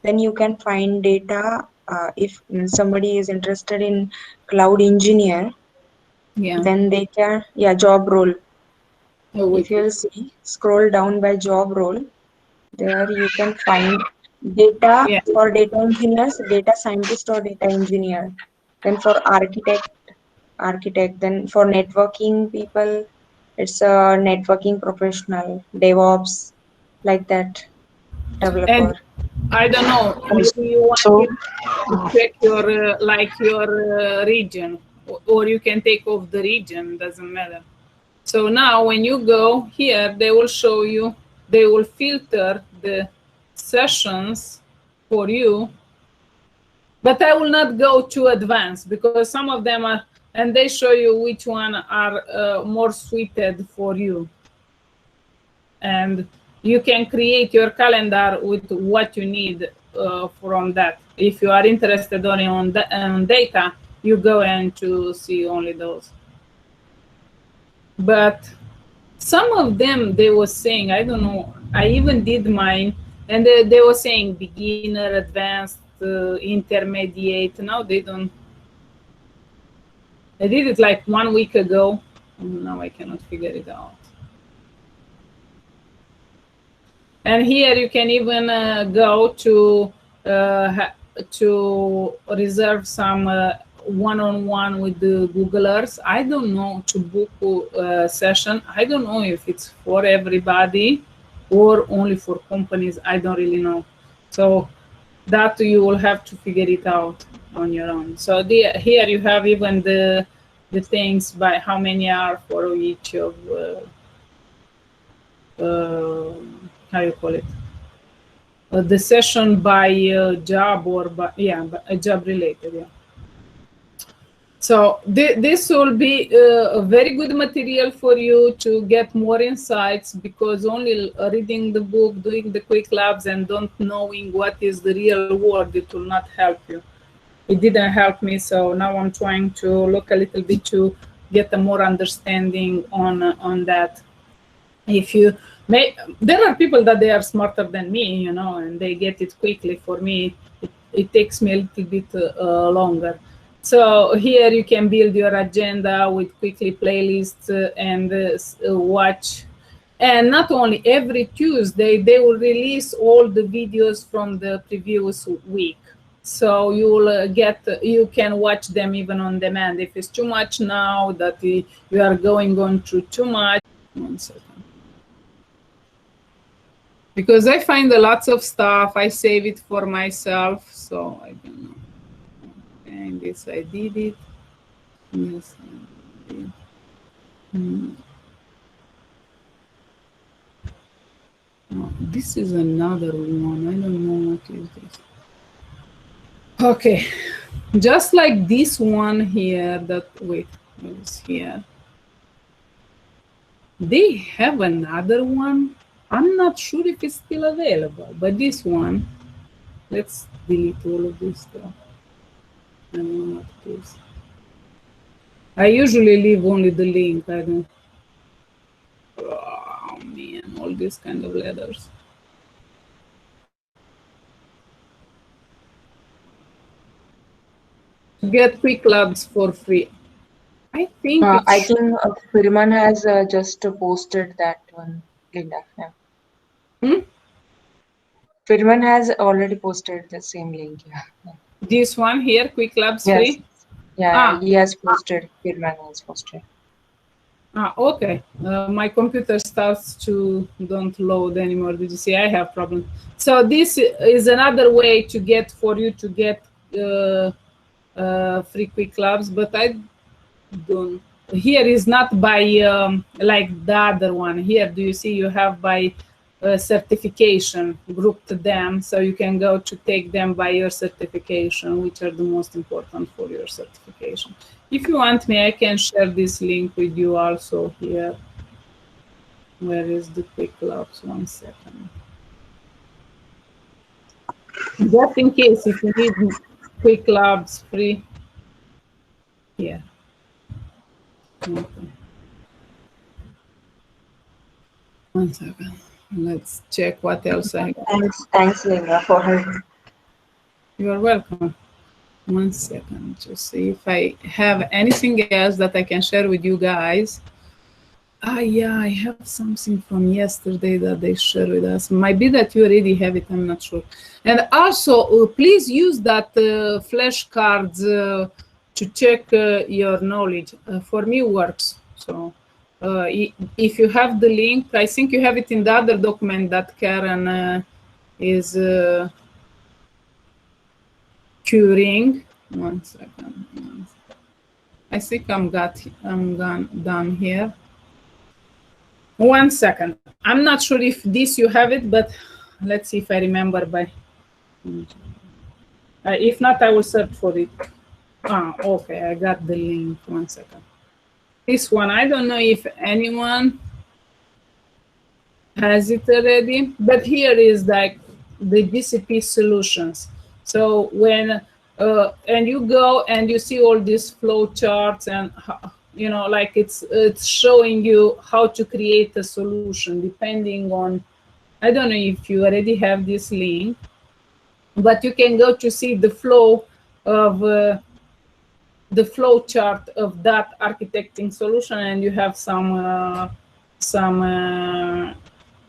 then you can find data. If somebody is interested in cloud engineer, then they can, job role. If you'll see, scroll down by job role, there you can find data for data engineers, data scientist or data engineer. Then for architect. Then for networking people, it's a networking professional, DevOps, like that, developer. And I don't know, maybe you want to check your your region, or you can take off the region, doesn't matter. So now when you go here, they will show you, they will filter the sessions for you, but I will not go too advanced because some of them are, and they show you which one are more suited for you. And you can create your calendar with what you need from that. If you are interested only on data, you go and to see only those. But some of them, they were saying, I don't know, I even did mine, and they were saying beginner, advanced, intermediate. Now they don't. I did it like 1 week ago, and now I cannot figure it out. And here you can even go to reserve some one-on-one with the Googlers. I don't know, to book a session. I don't know if it's for everybody or only for companies. I don't really know. So that you will have to figure it out on your own. So here you have even the things by how many are for each of how you call it, the session by job, or by job related. So this will be a very good material for you to get more insights, because only reading the book, doing the Quicklabs, and don't knowing what is the real world, it will not help you. It didn't help me, so now I'm trying to look a little bit to get a more understanding on that. If you there are people that they are smarter than me, and they get it quickly. For me, it takes me a little bit longer. So here you can build your agenda with quickly playlists and watch. And not only every Tuesday, they will release all the videos from the previous week. So you will you can watch them even on demand. If it's too much now that you are going on through too much. 1 second. Because I find lots of stuff, I save it for myself, so I don't know. And this I did it. Yes, I did. Oh, this is another one. I don't know what is this. Okay, just like this one here. Wait, what is here? They have another one. I'm not sure if it's still available, but this one, let's delete all of this stuff. I don't know what it is. I usually leave only the link. I don't. Oh man, all these kind of letters. Get Quicklabs for free. I think. I think Firman has just posted that one, Linda. Yeah. Firman has already posted the same link. Yeah. This one here, Quicklabs Yes. free? Yeah, he has posted. Firman has posted. Okay. My computer starts to don't load anymore. Did you see? I have problem. So this is another way to get for you to get free Quicklabs, but I don't. Here is not by like the other one. Here, do you see? You have by certification grouped them, so you can go to take them by your certification, which are the most important for your certification. If you want me, I can share this link with you also here. Where is the Quicklabs? 1 second. Just in case if you need Quicklabs free. Here. Okay. 1 second. Let's check what else I got. Thanks, Linda, for helping. You're welcome. 1 second to see if I have anything else that I can share with you guys. Yeah, I have something from yesterday that they shared with us. Might be that you already have it, I'm not sure. And also, please use that flashcards to check your knowledge. For me, works. So if you have the link, I think you have it in the other document that Karen is curing. 1 second. I think I'm done here. 1 second. I'm not sure if this you have it, but let's see if I remember by. If not, I will search for it. Okay, I got the link. 1 second. This one, I don't know if anyone has it already, but here is like the GCP solutions. So when and you go and you see all these flow charts and you know, like it's showing you how to create a solution depending on, I don't know if you already have this link, but you can go to see the flow of the flow chart of that architecting solution, and you have some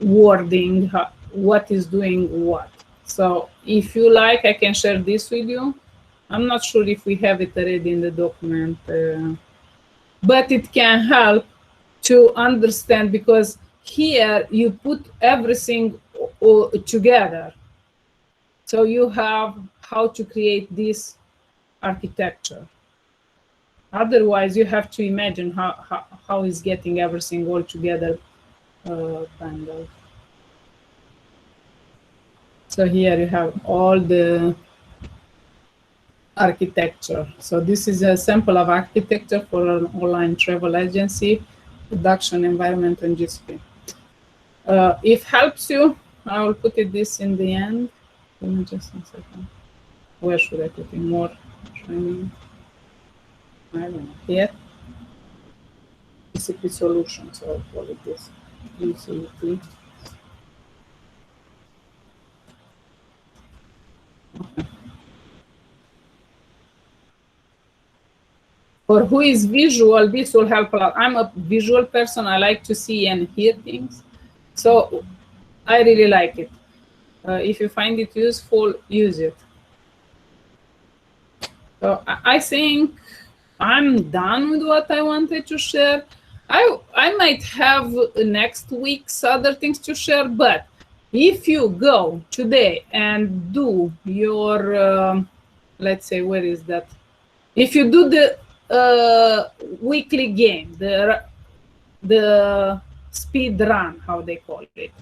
wording, what is doing what. So if you like, I can share this with you. I'm not sure if we have it already in the document, but it can help to understand, because here you put everything together. So you have how to create this architecture. Otherwise, you have to imagine how is getting everything all together bundled. So here you have all the architecture. So this is a sample of architecture for an online travel agency, production environment, and GCP. If helps you, I will put this in the end. Give me just 1 second. Where should I put in more training? I don't know. Here, GCP solutions. So I'll call it this. GCP. Okay. For who is visual, this will help a lot. I'm a visual person. I like to see and hear things. So I really like it. If you find it useful, use it. So I think I'm done with what I wanted to share. I might have next week's other things to share, but if you go today and do your, let's say, where is that? If you do the weekly game, the speed run, how they call it,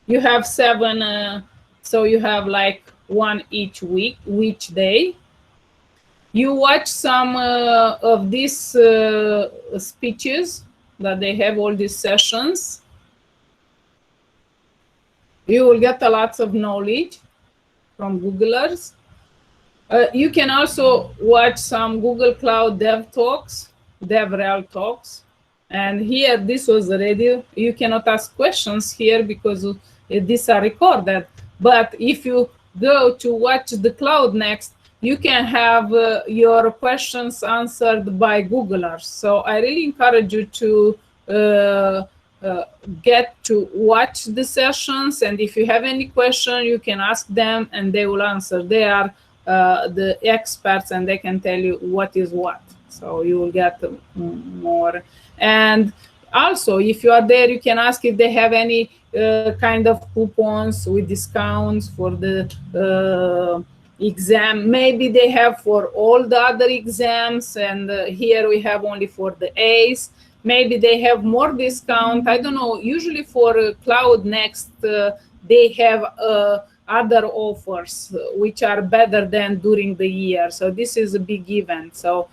you have 7, so you have like 1 each week, each day. You watch some of these speeches that they have, all these sessions. You will get a lot of knowledge from Googlers. You can also watch some Google Cloud Dev Talks, DevRel Talks. And here, this was already, you cannot ask questions here because these are recorded. But if you go to watch the Cloud Next, you can have your questions answered by Googlers. So I really encourage you to get to watch the sessions, and if you have any question, you can ask them and they will answer. They are the experts and they can tell you what is what. So you will get more. And also, if you are there, you can ask if they have any kind of coupons with discounts for the exam. Maybe they have for all the other exams, and here we have only for the A's. Maybe they have more discount. I don't know. Usually for Cloud Next, they have other offers which are better than during the year. So this is a big event. So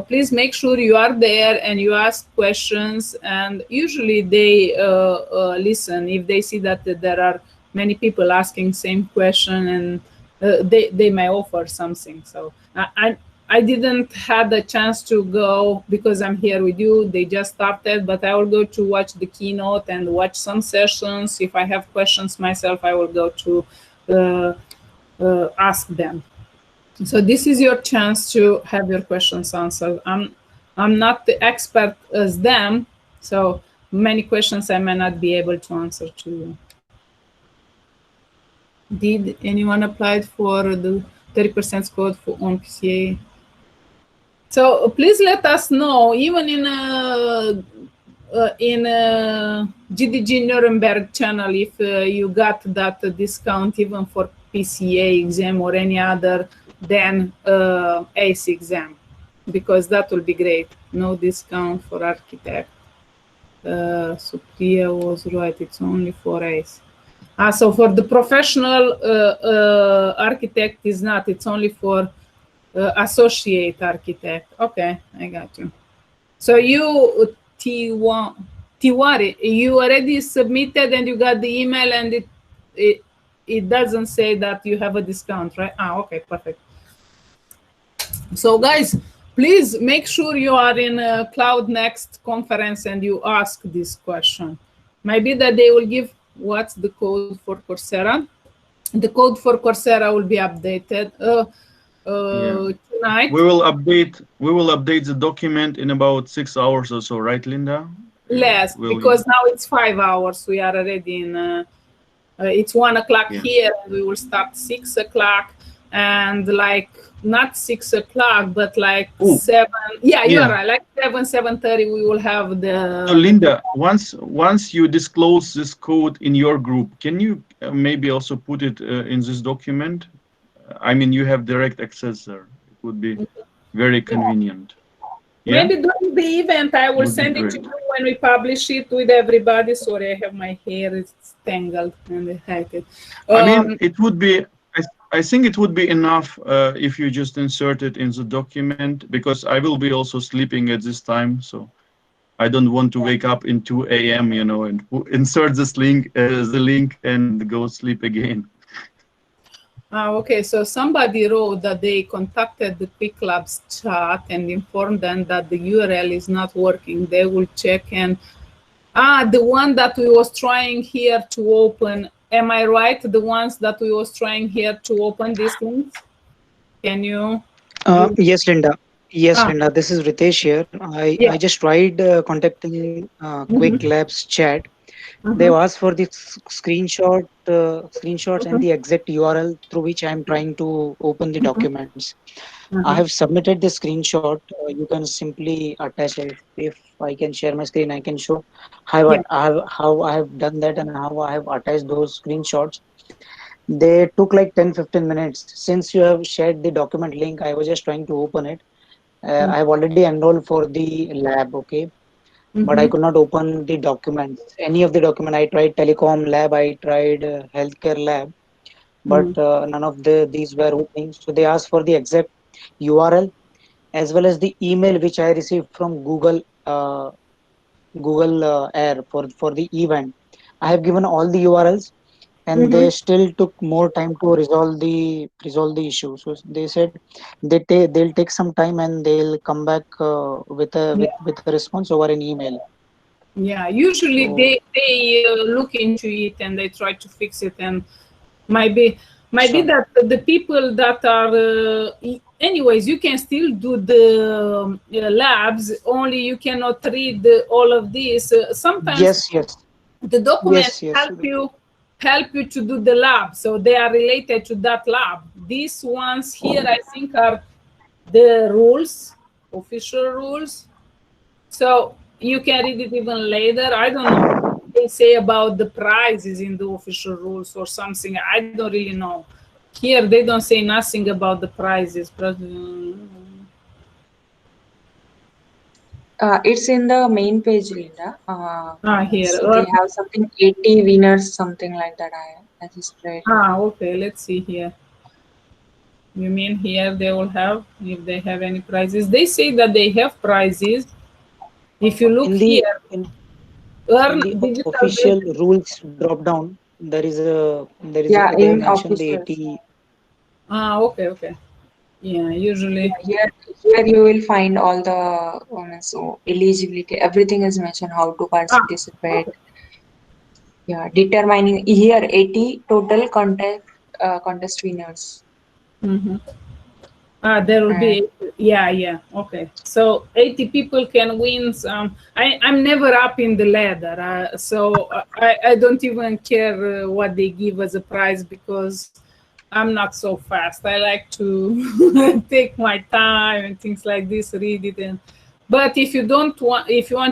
please make sure you are there and you ask questions. And usually they listen if they see that there are many people asking same question, and they may offer something. So I didn't have the chance to go because I'm here with you. They just started, but I will go to watch the keynote and watch some sessions. If I have questions myself, I will go to ask them. So this is your chance to have your questions answered. I'm not the expert as them, so many questions I may not be able to answer to you. Did anyone apply for the 30% code for on PCA? So please let us know, even in GDG Nuremberg channel, if you got that discount even for PCA exam or any other than ACE exam, because that will be great. No discount for architect. Supriya was right, it's only for ACE. So for the professional architect is not, it's only for associate architect. Okay, I got you. So you, Tiwari, you already submitted and you got the email, and it doesn't say that you have a discount, right? Okay, perfect. So guys, please make sure you are in a Cloud Next conference and you ask this question. Maybe that they will give what's the code for Coursera. The code for Coursera will be updated tonight. We will update the document in about 6 hours or so, right, Linda? Less, because now it's 5 hours. We are already in. It's 1 o'clock here, and we will start 6 o'clock, and like not 6 o'clock, but like 7. Yeah, you are right. Like 7:30, we will have the. So Linda, once you disclose this code in your group, can you maybe also put it in this document? I mean, you have direct access there. It would be very convenient. Yeah? Maybe during the event, I will send it to you when we publish it with everybody. Sorry, I have my hair, it's tangled and I hate it. I mean, it would be, I think it would be enough if you just insert it in the document, because I will be also sleeping at this time. So I don't want to wake up in 2 a.m., you know, and insert this link, the link and go sleep again. Okay, so somebody wrote that they contacted the Quicklabs chat and informed them that the URL is not working. They will check, and the one that we was trying here to open, am I right? The ones that we was trying here to open these things? Can you? Yes, Linda. Yes, Linda, this is Ritesh here. I just tried contacting Quicklabs chat. They've asked for the screenshots and the exact URL through which I'm trying to open the documents. I have submitted the screenshot. You can simply attach it. If I can share my screen, I can show how I have done that and how I have attached those screenshots. They took like 10-15 minutes. Since you have shared the document link, I was just trying to open it. I have already enrolled for the lab, okay? But I could not open the documents. Any of the document, I tried telecom lab, I tried healthcare lab, but none of these were opening. So they asked for the exact URL as well as the email which I received from Google Air for the event. I have given all the URLs, and they still took more time to resolve the issue. So they said they'll take some time and they'll come back with a response over an email. Yeah, usually they look into it and they try to fix it, and maybe that the people that are anyways, you can still do the labs, only you cannot read all of this. Sometimes Yes. the documents Yes. help you to do the lab, so they are related to that lab. These ones here, I think, are the rules, official rules. So you can read it even later. I don't know what they say about the prizes in the official rules or something. I don't really know. Here they don't say nothing about the prizes. It's in the main page, Linda. Here. So they have something 80 winners, something like that. I just read. Okay. Let's see here. You mean here they will have, if they have any prizes? They say that they have prizes. If you look here, earn digital official rules drop down. There is they mentioned the 80. Okay. Yeah, usually. Yeah, here you will find all the so eligibility. Everything is mentioned. How to participate. Okay. Yeah, determining here 80 total contest winners. There will be, yeah. Okay, so 80 people can win some. I'm never up in the ladder, so I don't even care what they give as a prize, because I'm not so fast. I like to take my time and things like this, read it. But if you want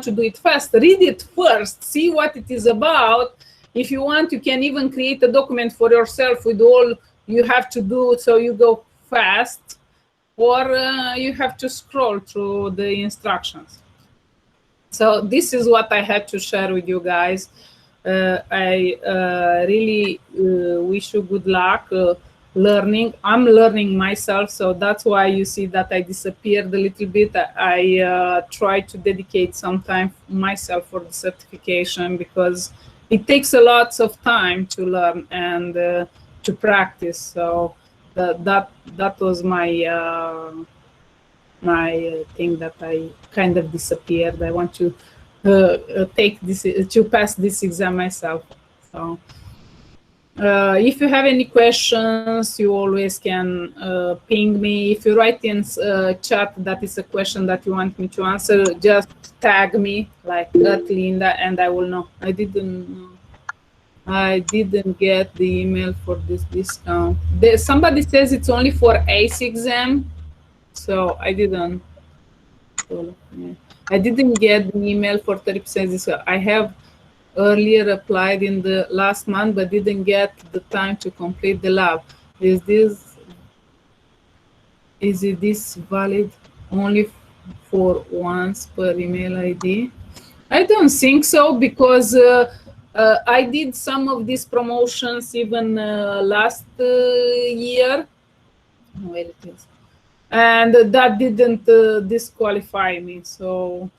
to do it fast, read it first, see what it is about. If you want, you can even create a document for yourself with all you have to do, so you go fast, or you have to scroll through the instructions. So this is what I had to share with you guys. I really wish you good luck learning. I'm learning myself, so that's why you see that I disappeared a little bit. I try to dedicate some time myself for the certification, because it takes a lot of time to learn and to practice. So that was my thing, that I kind of disappeared. I want to take this, to pass this exam myself. So if you have any questions, you always can ping me. If you write in chat that is a question that you want me to answer, just tag me like Linda, and I will know. I didn't get the email for this discount. Somebody says it's only for ACE exam, so I didn't get the email for 30% discount. I have earlier applied in the last month, but didn't get the time to complete the lab. Is this valid only for once per email ID? I don't think so, because I did some of these promotions even last year. Where it is. And that didn't disqualify me. So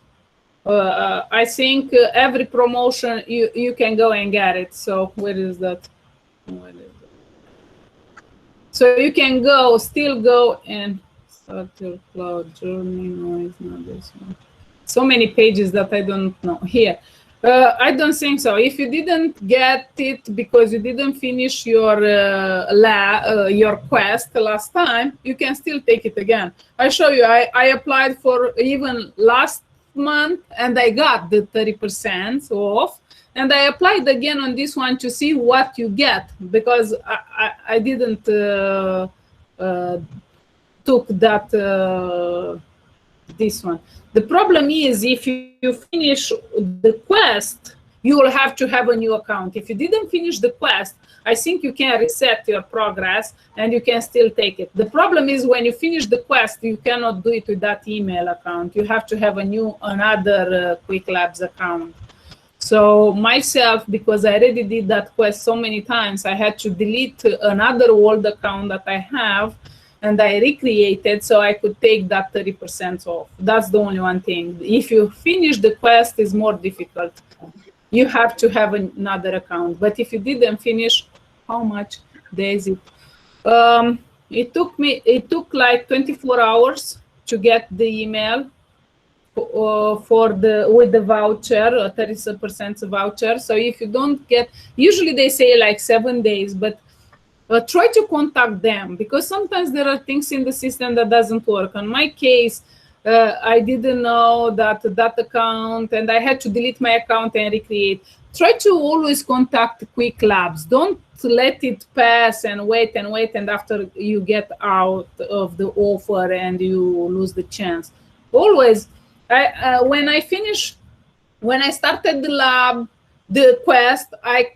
I think every promotion you can go and get it. So where is that? So you can still go and start your cloud journey. No, it's not this one. So many pages that I don't know here. I don't think so. If you didn't get it because you didn't finish your your quest last time, you can still take it again. I show you. I applied for even last month, and I got the 30% off. And I applied again on this one to see what you get, because I didn't took that this one. The problem is, if you finish the quest, you will have to have a new account. If you didn't finish the quest, I think you can reset your progress and you can still take it. The problem is, when you finish the quest, you cannot do it with that email account. You have to have another Quicklabs account. So myself, because I already did that quest so many times, I had to delete another old account that I have, and I recreated so I could take that 30% off. That's the only one thing. If you finish the quest, it's more difficult. You have to have another account. But if you didn't finish, how much days it? It took like 24 hours to get the email with the voucher, 30% voucher. So if you don't get, usually they say like 7 days, but try to contact them, because sometimes there are things in the system that doesn't work. In my case, I didn't know that account, and I had to delete my account and recreate. Try to always contact Quicklabs. Don't let it pass and wait, and after you get out of the offer and you lose the chance. Always, when I started the lab, the quest, I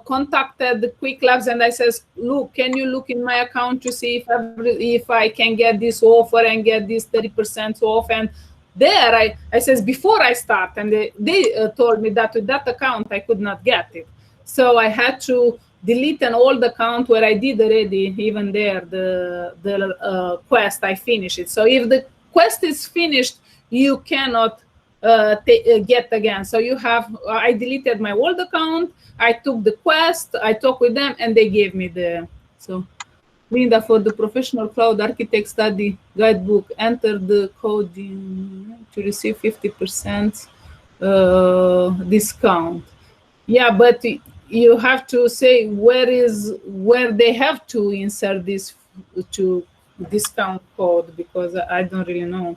contacted the Quicklabs and I says, look, can you look in my account to see if I can get this offer and get this 30% off? And there I says, before I start, and they told me that with that account I could not get it. So I had to delete an old account where I did already, even there, the quest, I finished it. So if the quest is finished, you cannot get again. So you have, I deleted my old account, I took the quest, I talked with them, and they gave me the, so Linda, for the professional cloud architect study guidebook, enter the code to receive 50% discount. Yeah, but you have to say where they have to insert this to discount code, because I don't really know.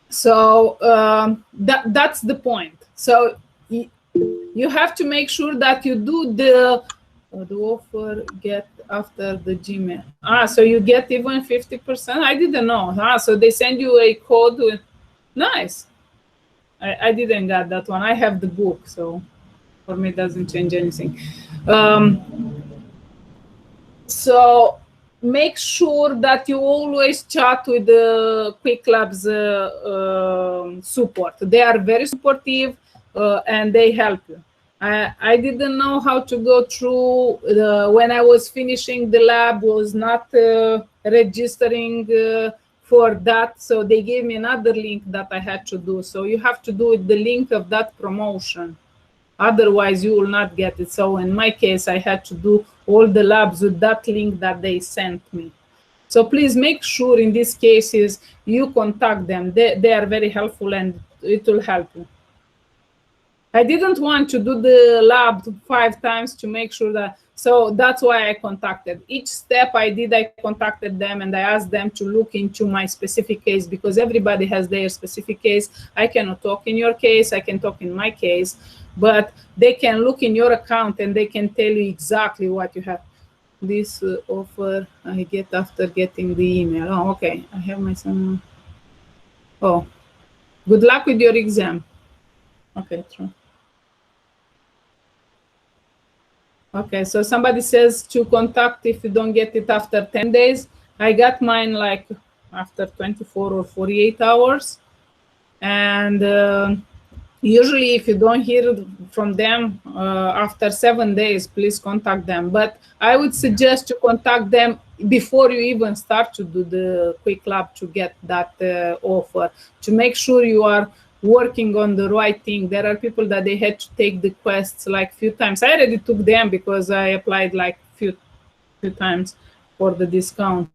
So that's the point. So you have to make sure that you do the offer get after the Gmail. So you get even 50%. I didn't know. So they send you a code with, nice. I didn't get that one. I have the book, so for me it doesn't change anything. So make sure that you always chat with the Quicklabs support. They are very supportive and they help you. I didn't know how to go through when I was finishing the lab, was not registering for that. So they gave me another link that I had to do. So you have to do the link of that promotion. Otherwise, you will not get it. So in my case, I had to do all the labs with that link that they sent me. So please make sure in these cases you contact them. They are very helpful and it will help you. I didn't want to do the lab 5 times to make sure that, so that's why I contacted. Each step I did, I contacted them and I asked them to look into my specific case, because everybody has their specific case. I cannot talk in your case, I can talk in my case, but they can look in your account and they can tell you exactly what you have. This offer I get after getting the email. Oh, okay, I have my son. Oh, good luck with your exam. Okay, true. Okay, so somebody says to contact if you don't get it after 10 days. I got mine like after 24 or 48 hours. And usually if you don't hear from them after 7 days, please contact them. But I would suggest to contact them before you even start to do the Quicklab to get that offer, to make sure you are working on the right thing. There are people that they had to take the quests like few times. I already took them because I applied like few times for the discount.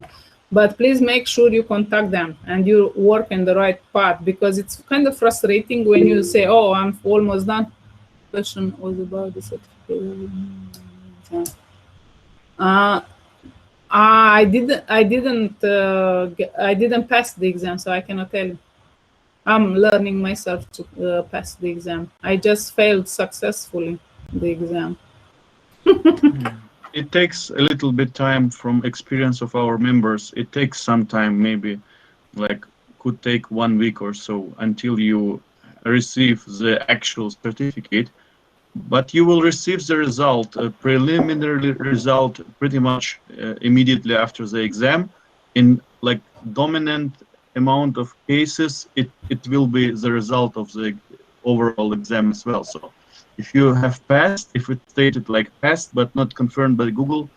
But please make sure you contact them and you work in the right path, because it's kind of frustrating when you say, oh, I'm almost done. Question was about the certificate. I didn't pass the exam, so I cannot tell you. I'm learning myself to pass the exam. I just failed successfully the exam. It takes a little bit time from experience of our members. It takes some time, maybe like could take 1 week or so until you receive the actual certificate. But you will receive the result, a preliminary result, pretty much immediately after the exam. In like dominant amount of cases, it will be the result of the overall exam as well. So if you have passed, if it's stated like passed but not confirmed by Google,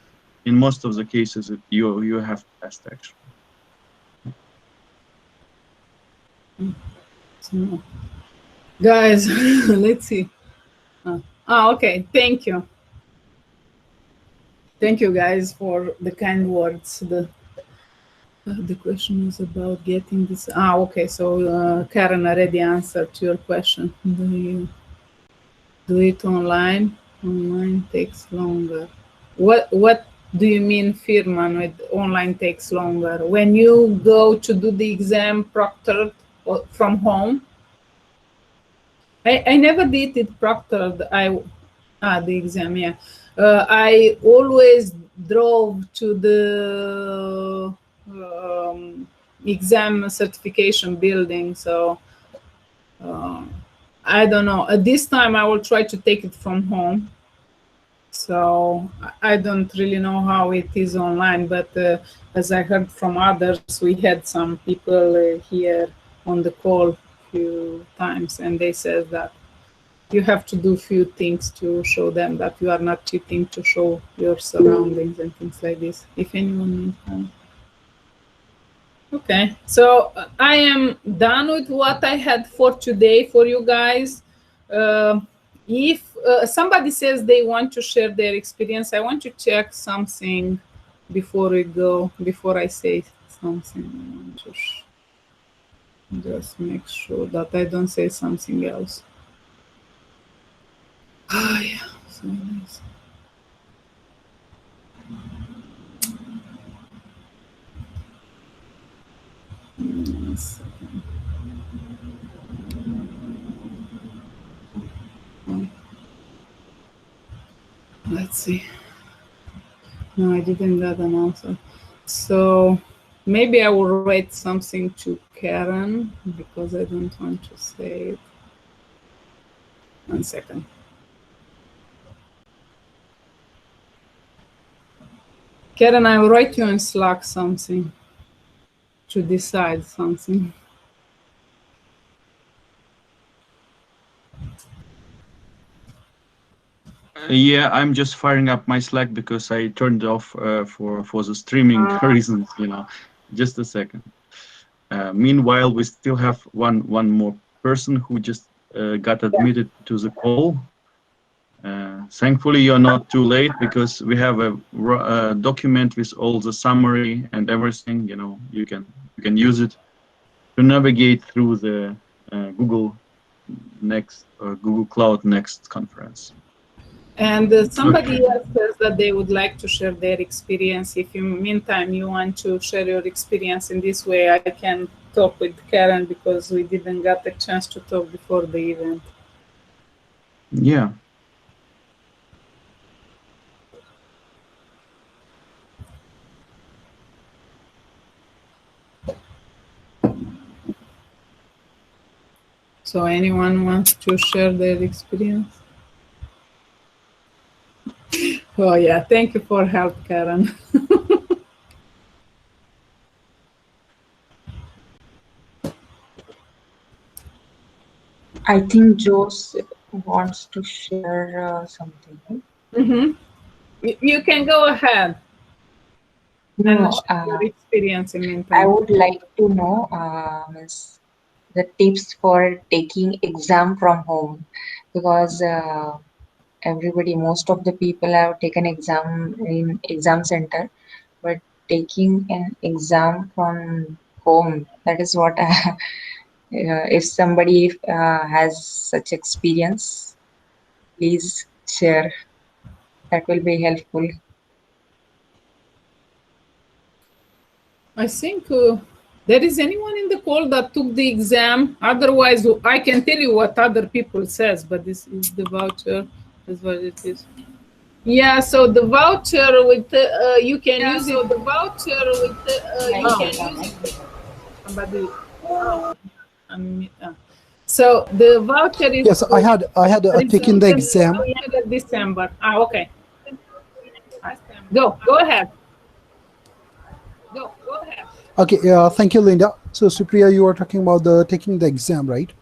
in most of the cases you have passed actually. So, guys, let's see. Okay, thank you. Thank you guys for the kind words. The question is about getting this. Okay, so Karen already answered your question. Do you do it online? Online takes longer. What do you mean, Firman, with online takes longer? When you go to do the exam proctored from home? I never did it proctored. The exam, yeah. I always drove to the exam certification building, so I don't know. At this time, I will try to take it from home. So I don't really know how it is online, but as I heard from others, we had some people here on the call a few times, and they said that you have to do few things to show them that you are not cheating, to show your surroundings and things like this. If anyone needs. Okay, so I am done with what I had for today for you guys. If somebody says they want to share their experience, I want to check something before we go, before I say something. I want to just make sure that I don't say something else. Oh, yeah, so nice. Let's see. No, I didn't get an answer. So maybe I will write something to Karen because I don't want to say it. 1 second. Karen, I will write you in Slack something to decide something. Yeah, I'm just firing up my Slack because I turned off for the streaming reasons. Just a second. Meanwhile, we still have one more person who just got admitted to the call. Thankfully, you're not too late because we have a document with all the summary and everything. You can use it to navigate through the Google Cloud Next conference. And somebody else says that they would like to share their experience. If in meantime you want to share your experience in this way, I can talk with Karen because we didn't get a chance to talk before the event. Yeah. So anyone wants to share their experience? Oh yeah, thank you for help, Karen. I think Jose wants to share something. Mm-hmm. You can go ahead. No, your experience in meantime. I would like to know the tips for taking exam from home, because most of the people have taken exam in exam center, but taking an exam from home, that is what if somebody has such experience, please share. That will be helpful. I think there is anyone in the call that took the exam. Otherwise, I can tell you what other people says, but this is the voucher. That's what it is. Yeah, so the voucher with you can use it. The voucher with you can use it. Somebody. So the voucher is. Yes, I had taken the exam. December. Okay. Go ahead. Go ahead. Okay, thank you, Linda. So Supriya, you are talking about taking the exam, right?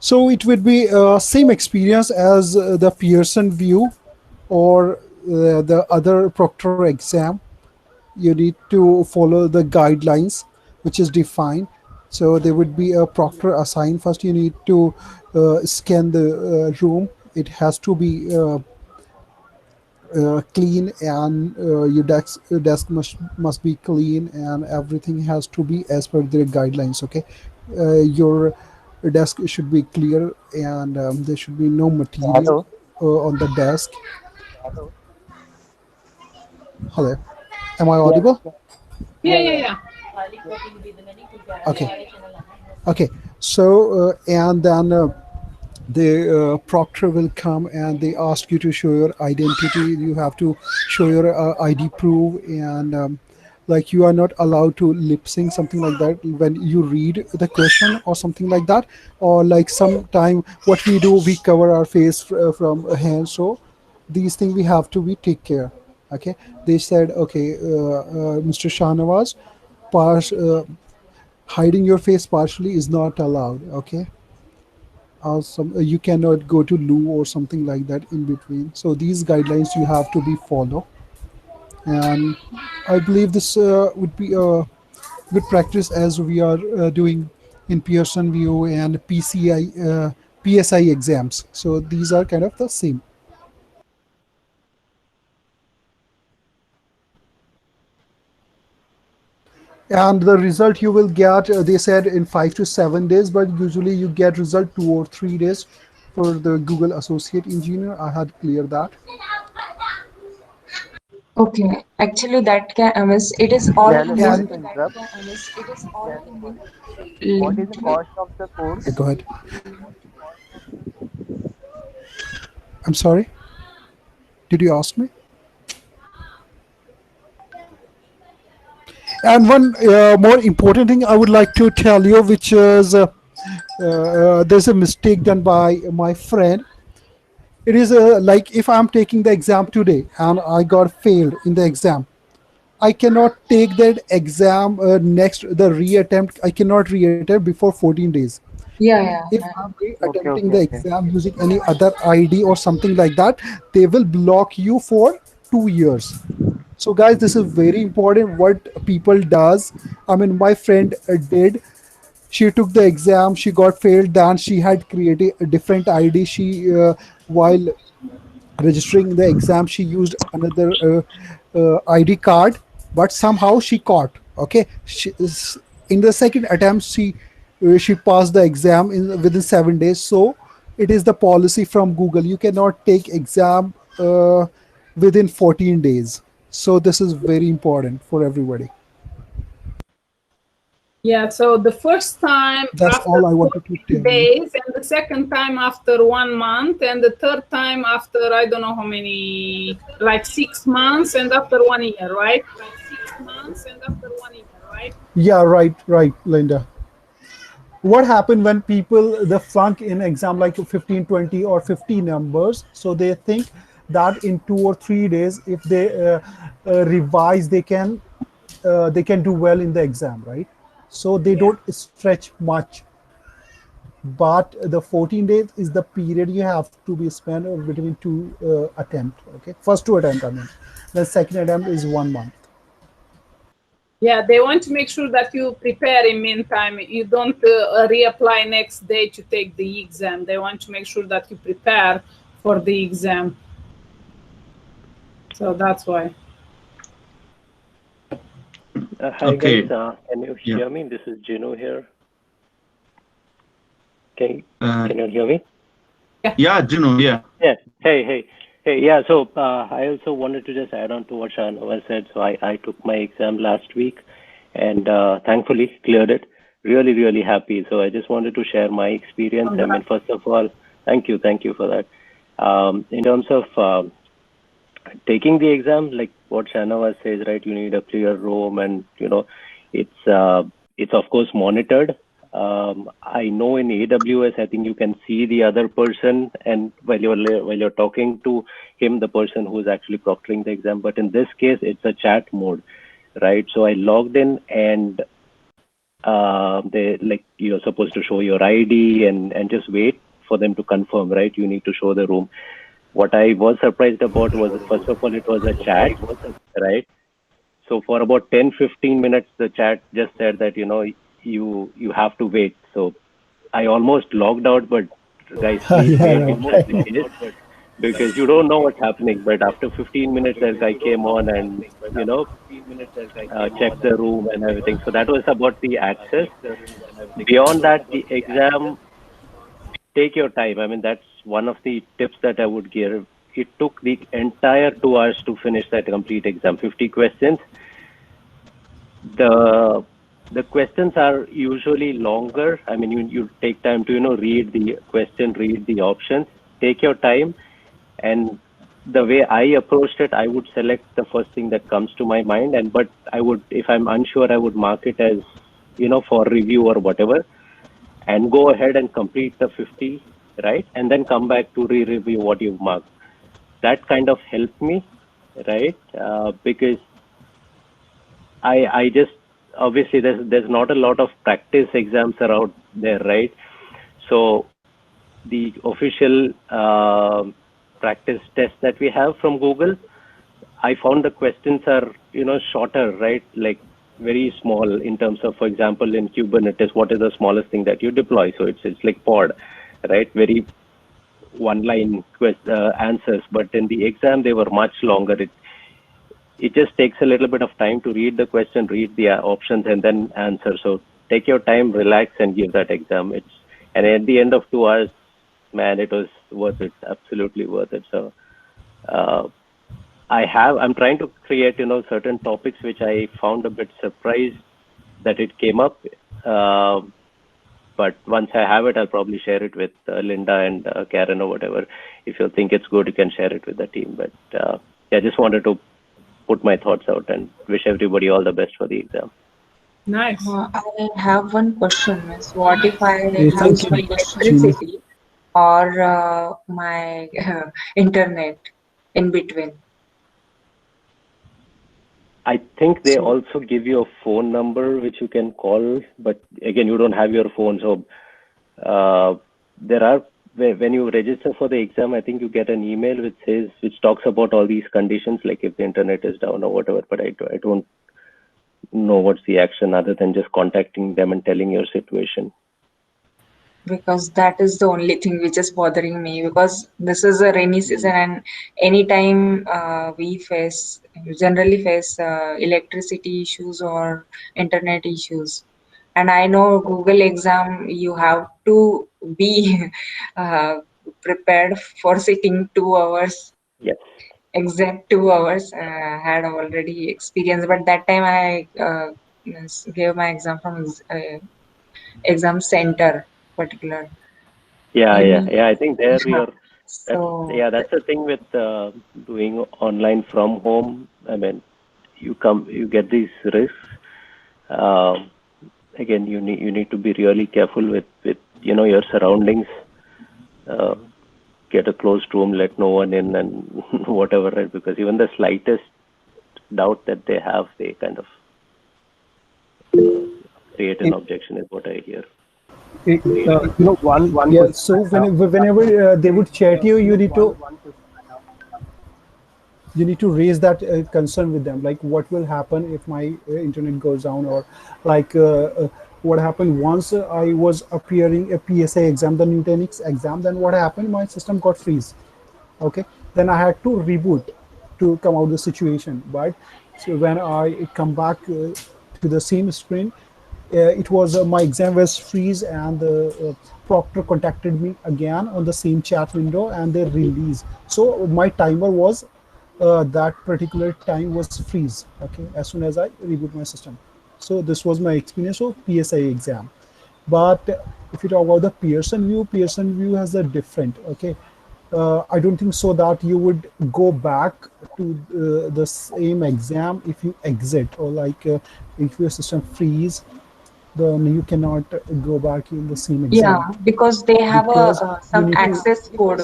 So it would be same experience as the Pearson VUE or the other proctor exam. You need to follow the guidelines which is defined. So there would be a proctor assigned. First, you need to scan the room. It has to be clean, and your desk must be clean, and everything has to be as per their guidelines. Okay, your desk should be clear, and there should be no material on the desk. Hello, am I audible? Yeah. Okay. Okay. So and then the proctor will come and they ask you to show your identity. You have to show your ID proof, and like you are not allowed to lip sync, something like that, when you read the question or something like that. Or like sometime what we do, we cover our face from a hand. So these things we have to be take care. Okay, they said, okay, Mr. Shahnawaz, pass, hiding your face partially is not allowed. Okay, you cannot go to loo or something like that in between. So these guidelines you have to be follow, and I believe this would be a good practice as we are doing in Pearson VUE and PSI exams. So these are kind of the same. And the result you will get, they said in 5 to 7 days, but usually you get result 2 or 3 days. For the Google Associate Engineer, I had cleared that. Okay, actually that can it is all Yeah, hello, in sorry And to interrupt. What is the link. cost of the course? go ahead. I'm sorry. Did you ask me? And one more important thing I would like to tell you, which is there's a mistake done by my friend. It is like if I'm taking the exam today and I got failed in the exam, I cannot take that exam next the reattempt. I cannot reattempt before 14 days. Yeah, yeah, If yeah. I'm Okay, reattempting okay, the okay. exam using any other ID or something like that, they will block you for 2 years. So guys, this is very important what people does. I mean, my friend did. She took the exam, she got failed, then she had created a different ID. She while registering the exam, she used another ID card, but somehow she caught. Okay, in the second attempt, she passed the exam within 7 days. So it is the policy from Google. You cannot take exam within 14 days. So this is very important for everybody. Yeah, so the first time That's after all I wanted to 14 tell you. days, and the second time after 1 month, and the third time after I don't know how many, like 6 months, and after 1 year, right? Yeah, right, Linda. What happened when people the flunk in exam like 15, 20, or 50 numbers, so they think that in 2 or 3 days if they revise, they can do well in the exam, right? So they don't stretch much, but the 14 days is the period you have to be spent between two attempt. Okay, first two attempt, I mean, the second attempt is 1 month. Yeah, they want to make sure that you prepare in meantime. You don't reapply next day to take the exam. They want to make sure that you prepare for the exam. So that's why. Hi Okay. guys, can you Yeah. hear me? This is Jinu here. Can Uh, you hear me? yeah, Juno. Yeah. Yeah. Hey. Yeah. So I also wanted to just add on to what Shahnawaz said. So I took my exam last week, and thankfully cleared it. Really happy. So I just wanted to share my experience. I mean, first of all, thank you for that. In terms of taking the exam, like what Shahnawaz says, right? You need a clear room, and it's of course monitored. I know in AWS, I think you can see the other person, and while you're talking to him, the person who's actually proctoring the exam. But in this case, it's a chat mode, right? So I logged in, and they like you're supposed to show your ID and just wait for them to confirm, right? You need to show the room. What I was surprised about was, first of all, it was a chat, right? So for about 10-15 minutes, the chat just said that, you have to wait. So I almost logged out, but guys, please Yeah, wait if that's right. the case, because you don't know what's happening. But after 15 minutes, that guy came on and, checked the room and everything. So that was about the access. Beyond that, the exam, take your time. I mean, that's one of the tips that I would give. it took the entire 2 hours to finish that complete exam, 50 questions. The questions are usually longer. I mean, you take time to read the question, read the options, take your time. And the way I approached it, I would select the first thing that comes to my mind, but I would, if I'm unsure, I would mark it as for review or whatever, and go ahead and complete the 50, right, and then come back to re-review what you've marked. That kind of helped me, right, because I just, obviously there's not a lot of practice exams around there, right? So the official practice test that we have from Google, I found the questions are shorter, right? Like very small in terms of, for example, in Kubernetes, what is the smallest thing that you deploy? So it's like pod, right? Very one-line answers. But in the exam, they were much longer. It just takes a little bit of time to read the question, read the options, and then answer. So take your time, relax, and give that exam. And at the end of 2 hours, man, it was worth it, absolutely worth it. So I'm trying to create, certain topics which I found a bit surprised that it came up. But once I have it, I'll probably share it with Linda and Karen or whatever. If you think it's good, you can share it with the team. But I just wanted to put my thoughts out and wish everybody all the best for the exam. Nice. I have one question, Miss. What if I Thank lose you, my electricity or my internet in between? I think they also give you a phone number which you can call, but again, you don't have your phone. So there are, when you register for the exam, I think you get an email which talks about all these conditions, like if the internet is down or whatever, but I don't know what's the action other than just contacting them and telling your situation. Because that is the only thing which is bothering me, because this is a rainy season and anytime we generally face electricity issues or internet issues. And I know Google exam, you have to be prepared for sitting 2 hours. Yes. Exact 2 hours. Had already experienced, but that time I gave my exam from exam center particular. Yeah. I think there So that's the thing with doing online from home. I mean, you get these risks. Again, you need to be really careful with your surroundings. Get a closed room, let no one in, and whatever, right? Because even the slightest doubt that they have, they kind of create an objection, is what I hear. One yeah. So whenever they would chat you, you need to raise that concern with them, like what will happen if my internet goes down, or like what happened once I was appearing a PSA exam, the Nutanix exam. Then what happened? My system got freeze. Okay, then I had to reboot to come out of the situation. But so when I come back to the same screen, it was my exam was freeze, and the proctor contacted me again on the same chat window, and they release. So my timer was that particular time was freeze. Okay, as soon as I reboot my system. So this was my experience of PSA exam. But if you talk about the Pearson view has a different. Okay, I don't think so that you would go back to the same exam if you exit, or like if your system freeze, then you cannot go back in the same exam. yeah, because they have some access code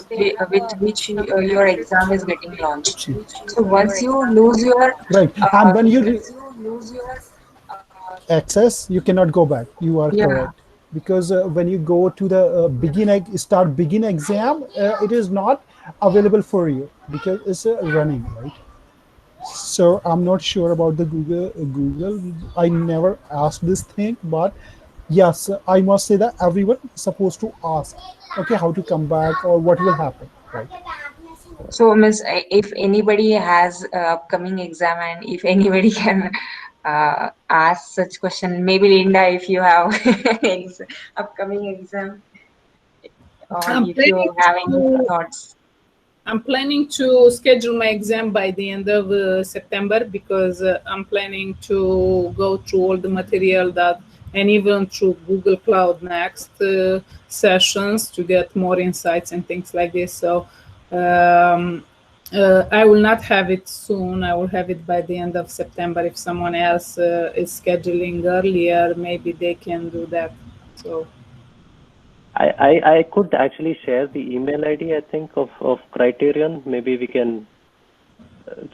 with which your exam is getting launched. So once you lose your right, and when you access, you cannot go back. You are correct, because when you go to the start begin exam, it is not available for you because it's running, right? So I'm not sure about the Google. I never asked this thing, but yes, I must say that everyone is supposed to ask, okay, how to come back or what will happen, right? So, Miss, if anybody has upcoming exam and if anybody can ask such question, maybe Linda, if you have upcoming exam, or I'm if you planning have any to. thoughts. I'm planning to schedule my exam by the end of September because I'm planning to go through all the material that, and even through Google Cloud Next sessions to get more insights and things like this. So I will not have it soon. I will have it by the end of September. If someone else is scheduling earlier, maybe they can do that. So. I could actually share the email ID, I think, of Criterion. Maybe we can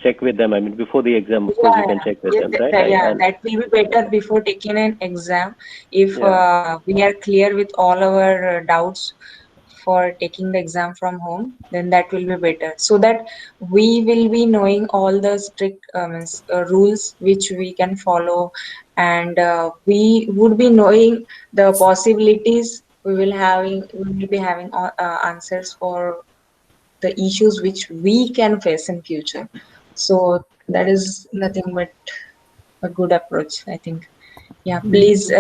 check with them. I mean, before the exam, of course, you can check with them, right? That will be better before taking an exam. If we are clear with all our doubts for taking the exam from home, then that will be better. So that we will be knowing all the strict rules which we can follow, and we would be knowing the possibilities. We will be having answers for the issues which we can face in future. So that is nothing but a good approach, I think. Yeah, please,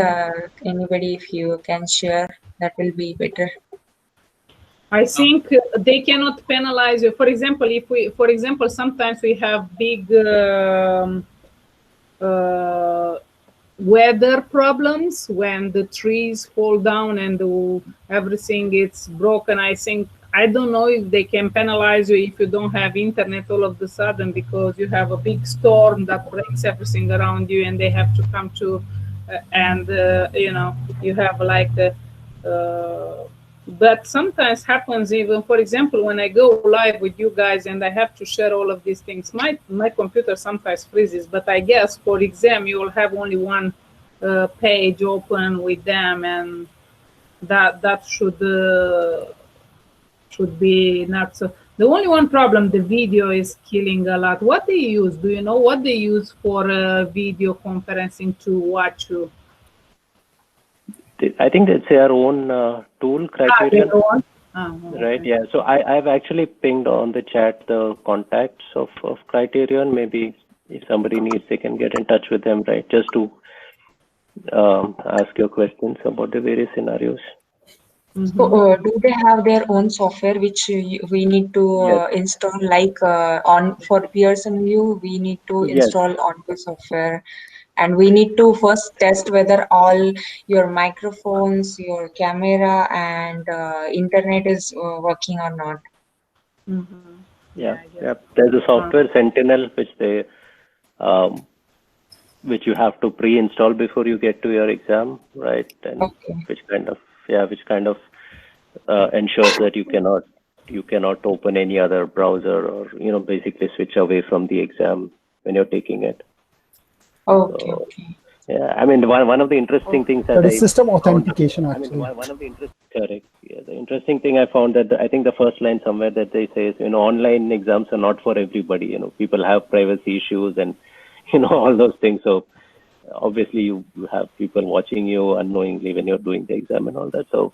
anybody, if you can share, that will be better. I think they cannot penalize you. For example, sometimes we have big weather problems when the trees fall down and everything is broken. I don't know if they can penalize you if you don't have internet all of the sudden because you have a big storm that breaks everything around you and they have to come to you have like but sometimes happens even, for example, when I go live with you guys and I have to share all of these things, my computer sometimes freezes, but I guess for exam you will have only one page open with them, and that should be not so. The only one problem, the video is killing a lot. What they use? Do you know what they use for video conferencing to watch you? I think it's their own tool, Criterion. Right, yeah. So I've actually pinged on the chat the contacts of Criterion. Maybe if somebody needs, they can get in touch with them, right? Just to ask your questions about the various scenarios. So, do they have their own software which we need to install? Like for Pearson View, we need to install OnAir software, and we need to first test whether all your microphones, your camera, and internet is working or not. Yeah. There's a software Sentinel which you have to pre-install before you get to your exam, right? And which kind of ensures that you cannot open any other browser or basically switch away from the exam when you're taking it. Okay. Yeah, I mean one of the interesting things that is system authentication actually. One of the correct. Yeah, the interesting thing I found that I think the first line somewhere that they say is online exams are not for everybody. People have privacy issues and all those things. So obviously you have people watching you unknowingly when you're doing the exam and all that. So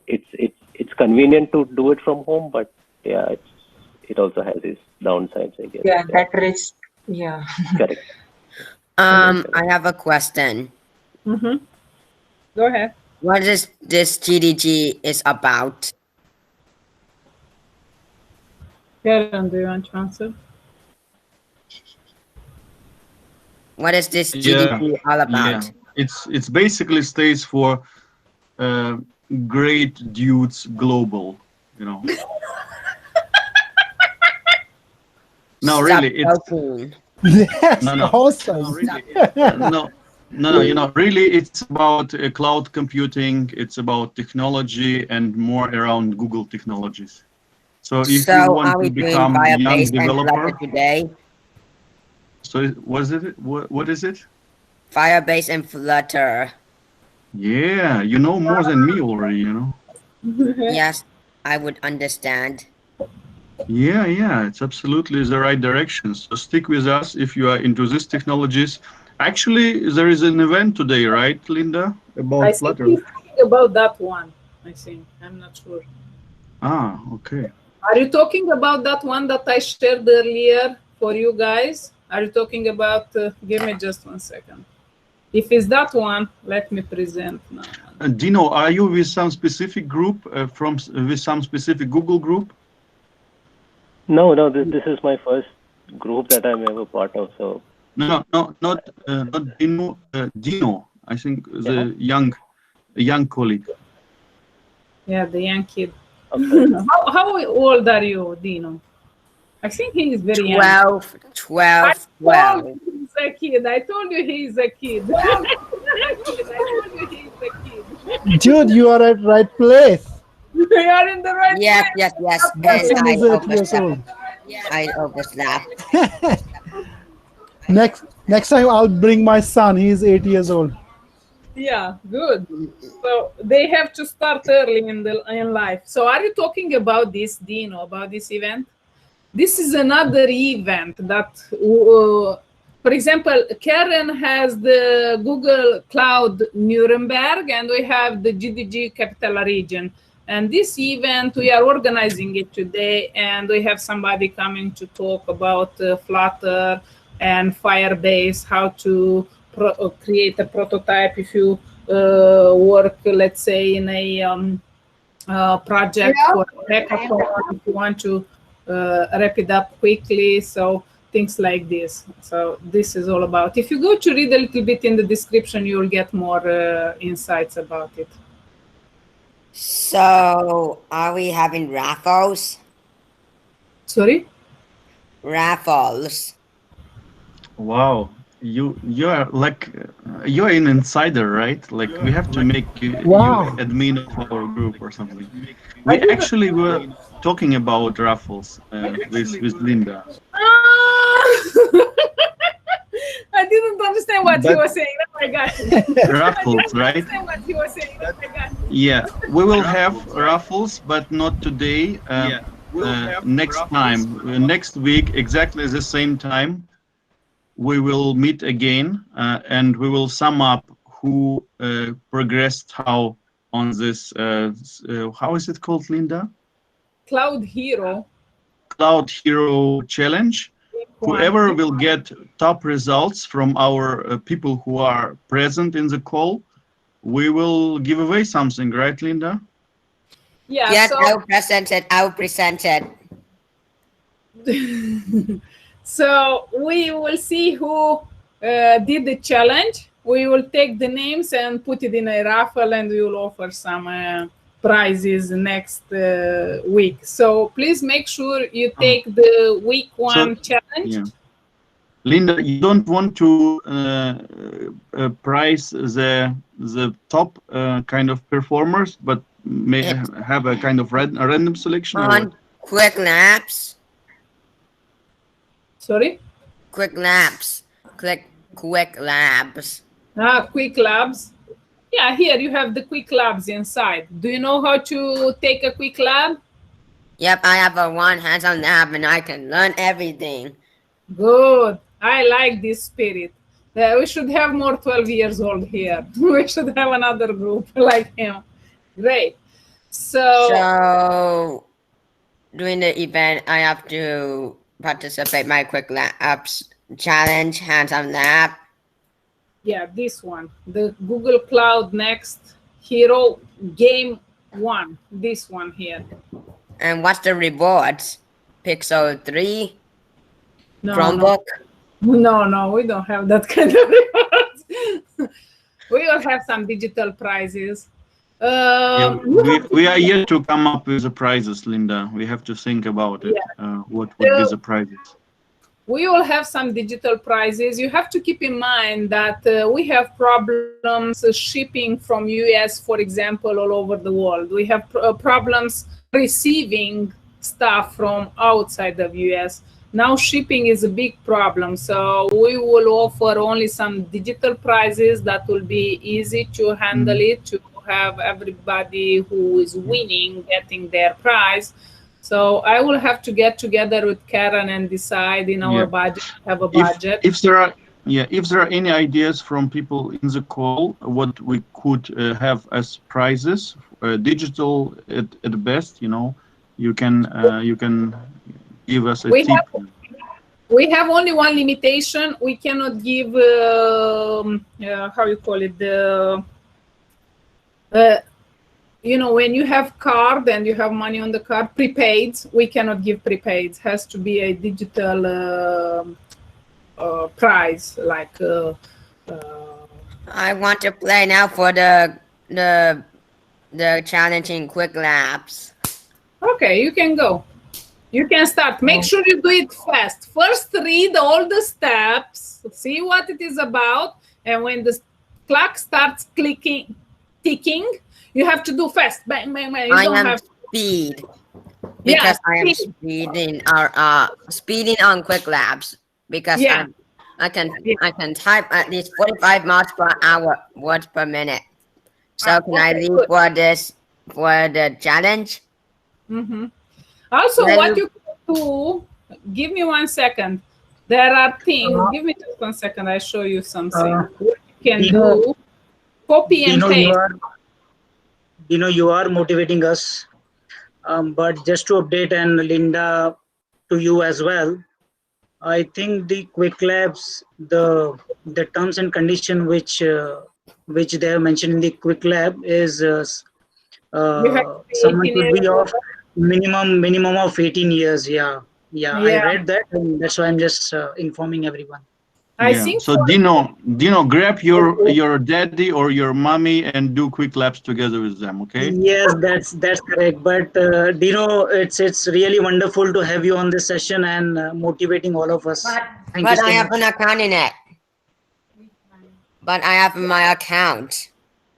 it's convenient to do it from home, but yeah, it also has its downsides, I guess. Yeah, that risk. Yeah. Correct. I have a question. Go ahead. What is this GDG is about? Karen, do you want to answer? What is this GDG all about? Yeah. It's basically stays for Great Dudes Global, No, really, it's yes, no. Awesome. No, really, really, it's about cloud computing. It's about technology and more around Google technologies. So if you want to become a young developer today. So what is it? Firebase and Flutter. Yeah, you know more than me already, Yes, I would understand. Yeah, it's absolutely the right direction. So stick with us if you are into these technologies. Actually, there is an event today, right, Linda? About Flutter. I think about that one. I think I'm not sure. Ah, okay. Are you talking about that one that I shared earlier for you guys? Are you talking about? Give me just 1 second. If it's that one, let me present now. Dino, are you with some specific group with some specific Google group? No, this is my first group that I'm ever part of. So No, not Dino. Dino, I think the young colleague. Yeah, the young kid. Okay. How old are you, Dino? I think he is very young. 12, 12, 12. He's a kid. I told you he's a kid. Dude, you are at right place. You are in the right Yes, place. yes. My And son I is 8 years old. overslept. Next time I'll bring my son. He's 8 years old. Yeah, good. So they have to start early in life. So are you talking about this, Dino, about this event? This is another event that, for example, Karen has the Google Cloud Nuremberg, and we have the GDG Capital Region. And this event, we are organizing it today, and we have somebody coming to talk about Flutter and Firebase, how to create a prototype if you work, let's say, in a project for a hackathon, if you want to wrap it up quickly. So things like this. So this is all about. If you go to read a little bit in the description, you will get more insights about it. So, are we having raffles? Sorry? Raffles. Wow, you are like you're an insider, right? Like we have to make you admin of our group or something. We actually were talking about raffles with Linda. I didn't understand what he was saying. Oh my gosh. Raffles, right? What he was saying. Oh my gosh. Yeah, we will have raffles, but not today. Next time, next week, exactly the same time, we will meet again and we will sum up who progressed how on this. How is it called, Linda? Cloud Hero. Cloud Hero Challenge. Whoever will get top results from our people who are present in the call, we will give away something, right, Linda? Yeah. Yes, So I'll present it. So we will see who did the challenge. We will take the names and put it in a raffle, and we will offer some prizes next week. So please make sure you take the week 1 challenge. Yeah. Linda, you don't want to prize the top kind of performers, but may have a kind of random selection on Quicklabs. Sorry? Quicklabs. Quicklabs. Quicklabs. Yeah, here you have the Quicklabs inside. Do you know how to take a Quicklab? Yep, I have a one hands-on lab and I can learn everything. Good. I like this spirit. We should have more 12 years old here. We should have another group like him. Great. So during the event, I have to participate my Quicklabs challenge, hands-on lab. Yeah, this one, the Google Cloud Next Hero Game 1, this one here. And what's the rewards? Pixel 3? No, Chromebook? No, we don't have that kind of rewards. We will have some digital prizes. We are yet to come up with the prizes, Linda. We have to think about it. Yeah. What would be the prizes? We will have some digital prizes. You have to keep in mind that we have problems shipping from US, for example, all over the world. We have problems receiving stuff from outside of US. Now shipping is a big problem. So we will offer only some digital prizes that will be easy to handle it, to have everybody who is winning getting their prize. So I will have to get together with Karen and decide in our budget, have a budget. If there are any ideas from people in the call, what we could have as prizes, digital at best, you can give us a tip. We have only one limitation. We cannot give how you call it, you know, when you have card and you have money on the card, prepaid, we cannot give prepaid. It has to be a digital price, like. I want to play now for the challenging Quicklabs. Okay, you can go. You can start. Make sure you do it fast. First, read all the steps, see what it is about, and when the clock starts ticking, you have to do fast. Bang, bang, bang. You don't have speed because I am speeding speeding on Quicklabs because I can type at least 45 miles per hour, words per minute. So can I leave for the challenge? Mm-hmm. Also, what you can do, give me 1 second. There are things, give me just 1 second, I show you something. You can do copy and paste. You are motivating us, but just to update, and Linda, to you as well, I think the Quicklabs, the terms and condition which they have mentioned in the Quicklab is someone should be of minimum of 18 years. Yeah, I read that, and that's why I'm just informing everyone. I think so. Dino, grab your daddy or your mommy and do Quicklabs together with them. Okay. Yes, that's correct. But Dino, it's really wonderful to have you on this session and motivating all of us. Thank you so I have much. an account in it. But I have my account.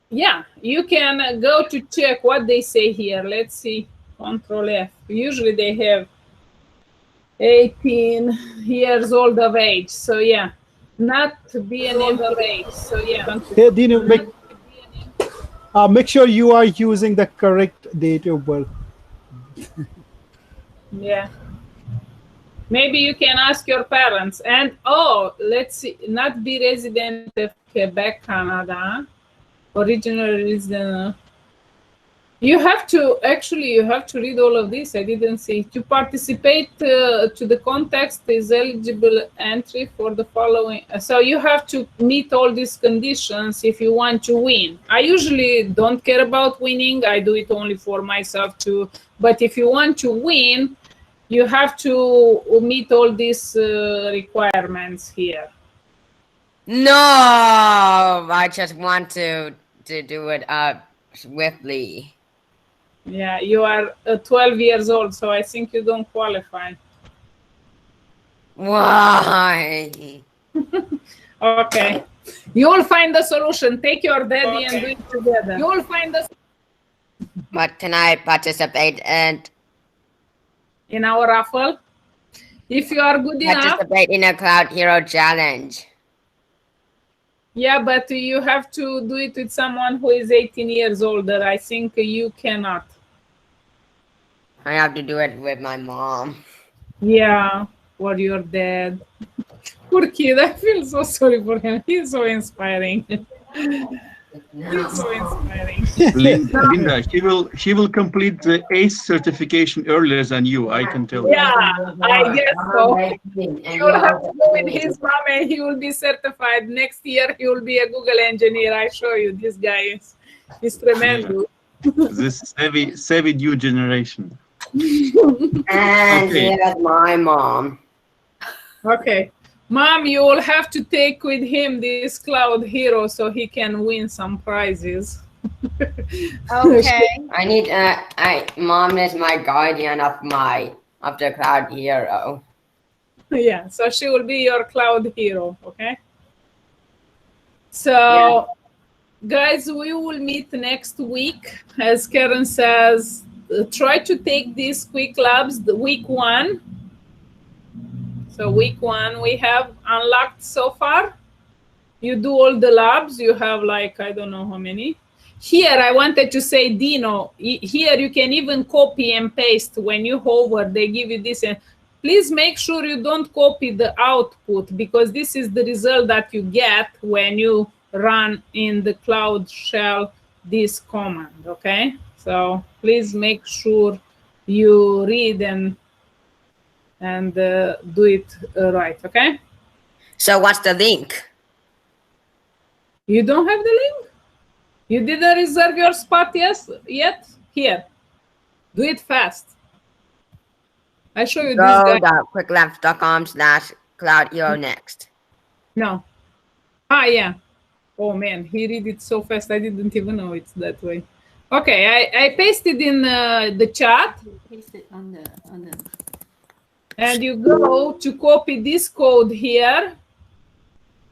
Yeah, you can go to check what they say here. Let's see. Control F. Usually they have 18 years old of age. So yeah, not be an old of age. So yeah. Hey, Dino, make sure you are using the correct date of birth. Yeah. Maybe you can ask your parents. And let's see, not be resident of Quebec, Canada. Original resident. You have to read all of this. I didn't see. To participate to the context is eligible entry for the following. So you have to meet all these conditions if you want to win. I usually don't care about winning. I do it only for myself too. But if you want to win, you have to meet all these requirements here. No, I just want to do it swiftly. Yeah, you are 12 years old, so I think you don't qualify. Why? Okay. You will find the solution. Take your daddy and do it together. You will find the. But can I participate in our raffle? If you are good enough. Participate in a Cloud Hero challenge. Yeah, but you have to do it with someone who is 18 years older. I think you cannot. I have to do it with my mom. Yeah, or your dad. Poor kid, I feel so sorry for him. He's so inspiring. He's so inspiring. Linda, she will complete the ACE certification earlier than you, I can tell. Yeah, I guess so. He will have to go with his mom and he will be certified. Next year, he will be a Google engineer. I show you, this guy is tremendous. This savvy new generation. And here's my mom. Okay. Mom, you will have to take with him this Cloud Hero so he can win some prizes. Okay. I need mom is my guardian of the Cloud Hero. Yeah, so she will be your Cloud Hero, okay? So guys, we will meet next week. As Karen says, try to take these Quicklabs, the week 1. So week 1 we have unlocked so far. You do all the labs. You have like, I don't know how many. Here I wanted to say, Dino, here you can even copy and paste. When you hover, they give you this. And please make sure you don't copy the output, because this is the result that you get when you run in the Cloud Shell this command, okay? So please make sure you read and do it right, okay? So what's the link? You don't have the link? You didn't reserve your spot yet? Here. Do it fast. I show you this guy. Quicklabs.com/cloud next. No. Ah, yeah. Oh man, he read it so fast. I didn't even know it's that way. Okay, I pasted in the chat. Paste it on the. And you go to copy this code here.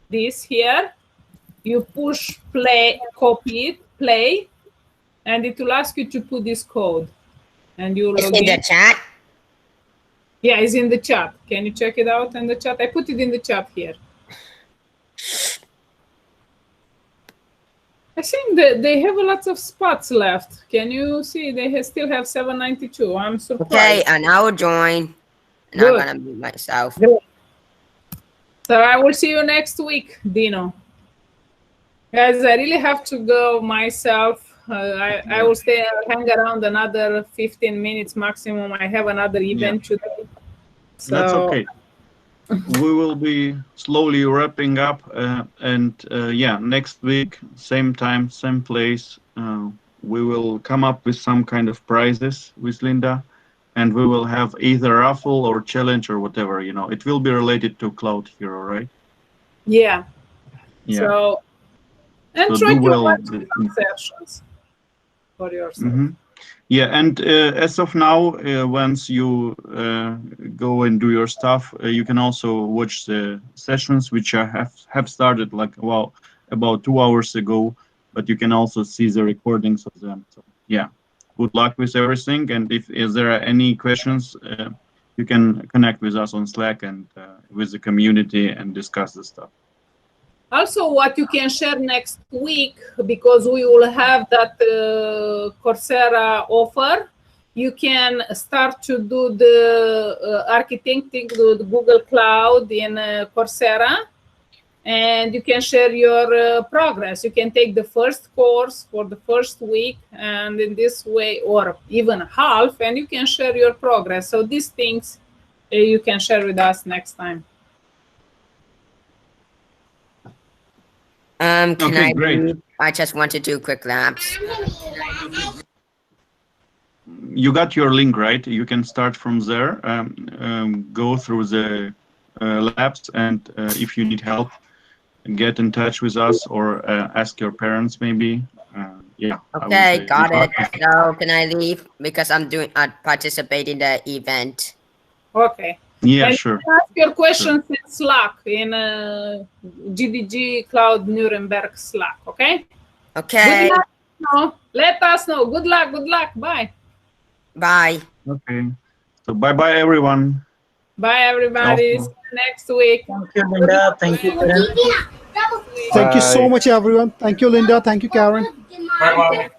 This here. You push play, copy it, play, and it will ask you to put this code. And you log in. In the chat? Yeah, it's in the chat. Can you check it out in the chat? I put it in the chat here. I think that they have a lot of spots left. Can you see? They still have 792. I'm surprised. Okay, and I will join. And Good. I'm gonna mute myself. Good. So I will see you next week, Dino. Guys, I really have to go myself. I will hang around another 15 minutes maximum. I have another event today. So, that's okay. We will be slowly wrapping up, and yeah, next week, same time, same place, we will come up with some kind of prizes with Linda, and we will have either raffle or challenge or whatever, you know. It will be related to Cloud Hero, right? Yeah. So, and so try to well watch some sessions for yourself. Mm-hmm. Yeah, and as of now, once you go and do your stuff, you can also watch the sessions, which I have started like about 2 hours ago, but you can also see the recordings of them. So yeah, good luck with everything. And if there are any questions, you can connect with us on Slack and with the community and discuss the stuff. Also, what you can share next week, because we will have that Coursera offer, you can start to do the architecting with Google Cloud in Coursera, and you can share your progress. You can take the first course for the first week, and in this way, or even half, and you can share your progress. So these things you can share with us next time. Can great. I just want to do Quicklabs. You got your link, right? You can start from there, go through the labs, and if you need help, get in touch with us or ask your parents maybe. Yeah. Okay, got it. So can I leave because I participate in the event? Okay. Yeah, and sure. Ask your questions in Slack, in GDG Cloud Nuremberg Slack, okay? Okay. Good luck. Let us know. Good luck. Good luck. Bye. Bye. Okay. So bye-bye, everyone. Bye, everybody. See you next week. Thank you, Linda. Thank you, Karen. Thank you so much, everyone. Thank you, Linda. Thank you, Karen. Bye.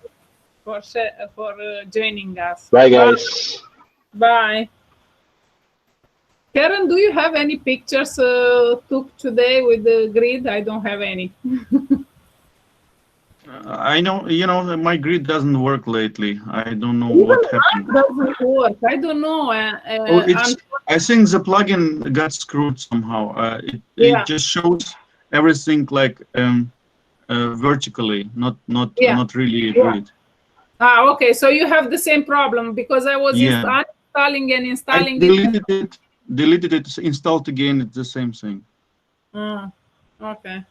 For joining us. Bye, guys. Bye. Karen, do you have any pictures took today with the grid? I don't have any. I know, you know, my grid doesn't work lately. I don't know what happened. Doesn't work. I don't know. I think the plugin got screwed somehow. It just shows everything like vertically, not really grid. Ah, okay. So you have the same problem because I was installing and installing deleted it, installed again. It's the same thing. Okay.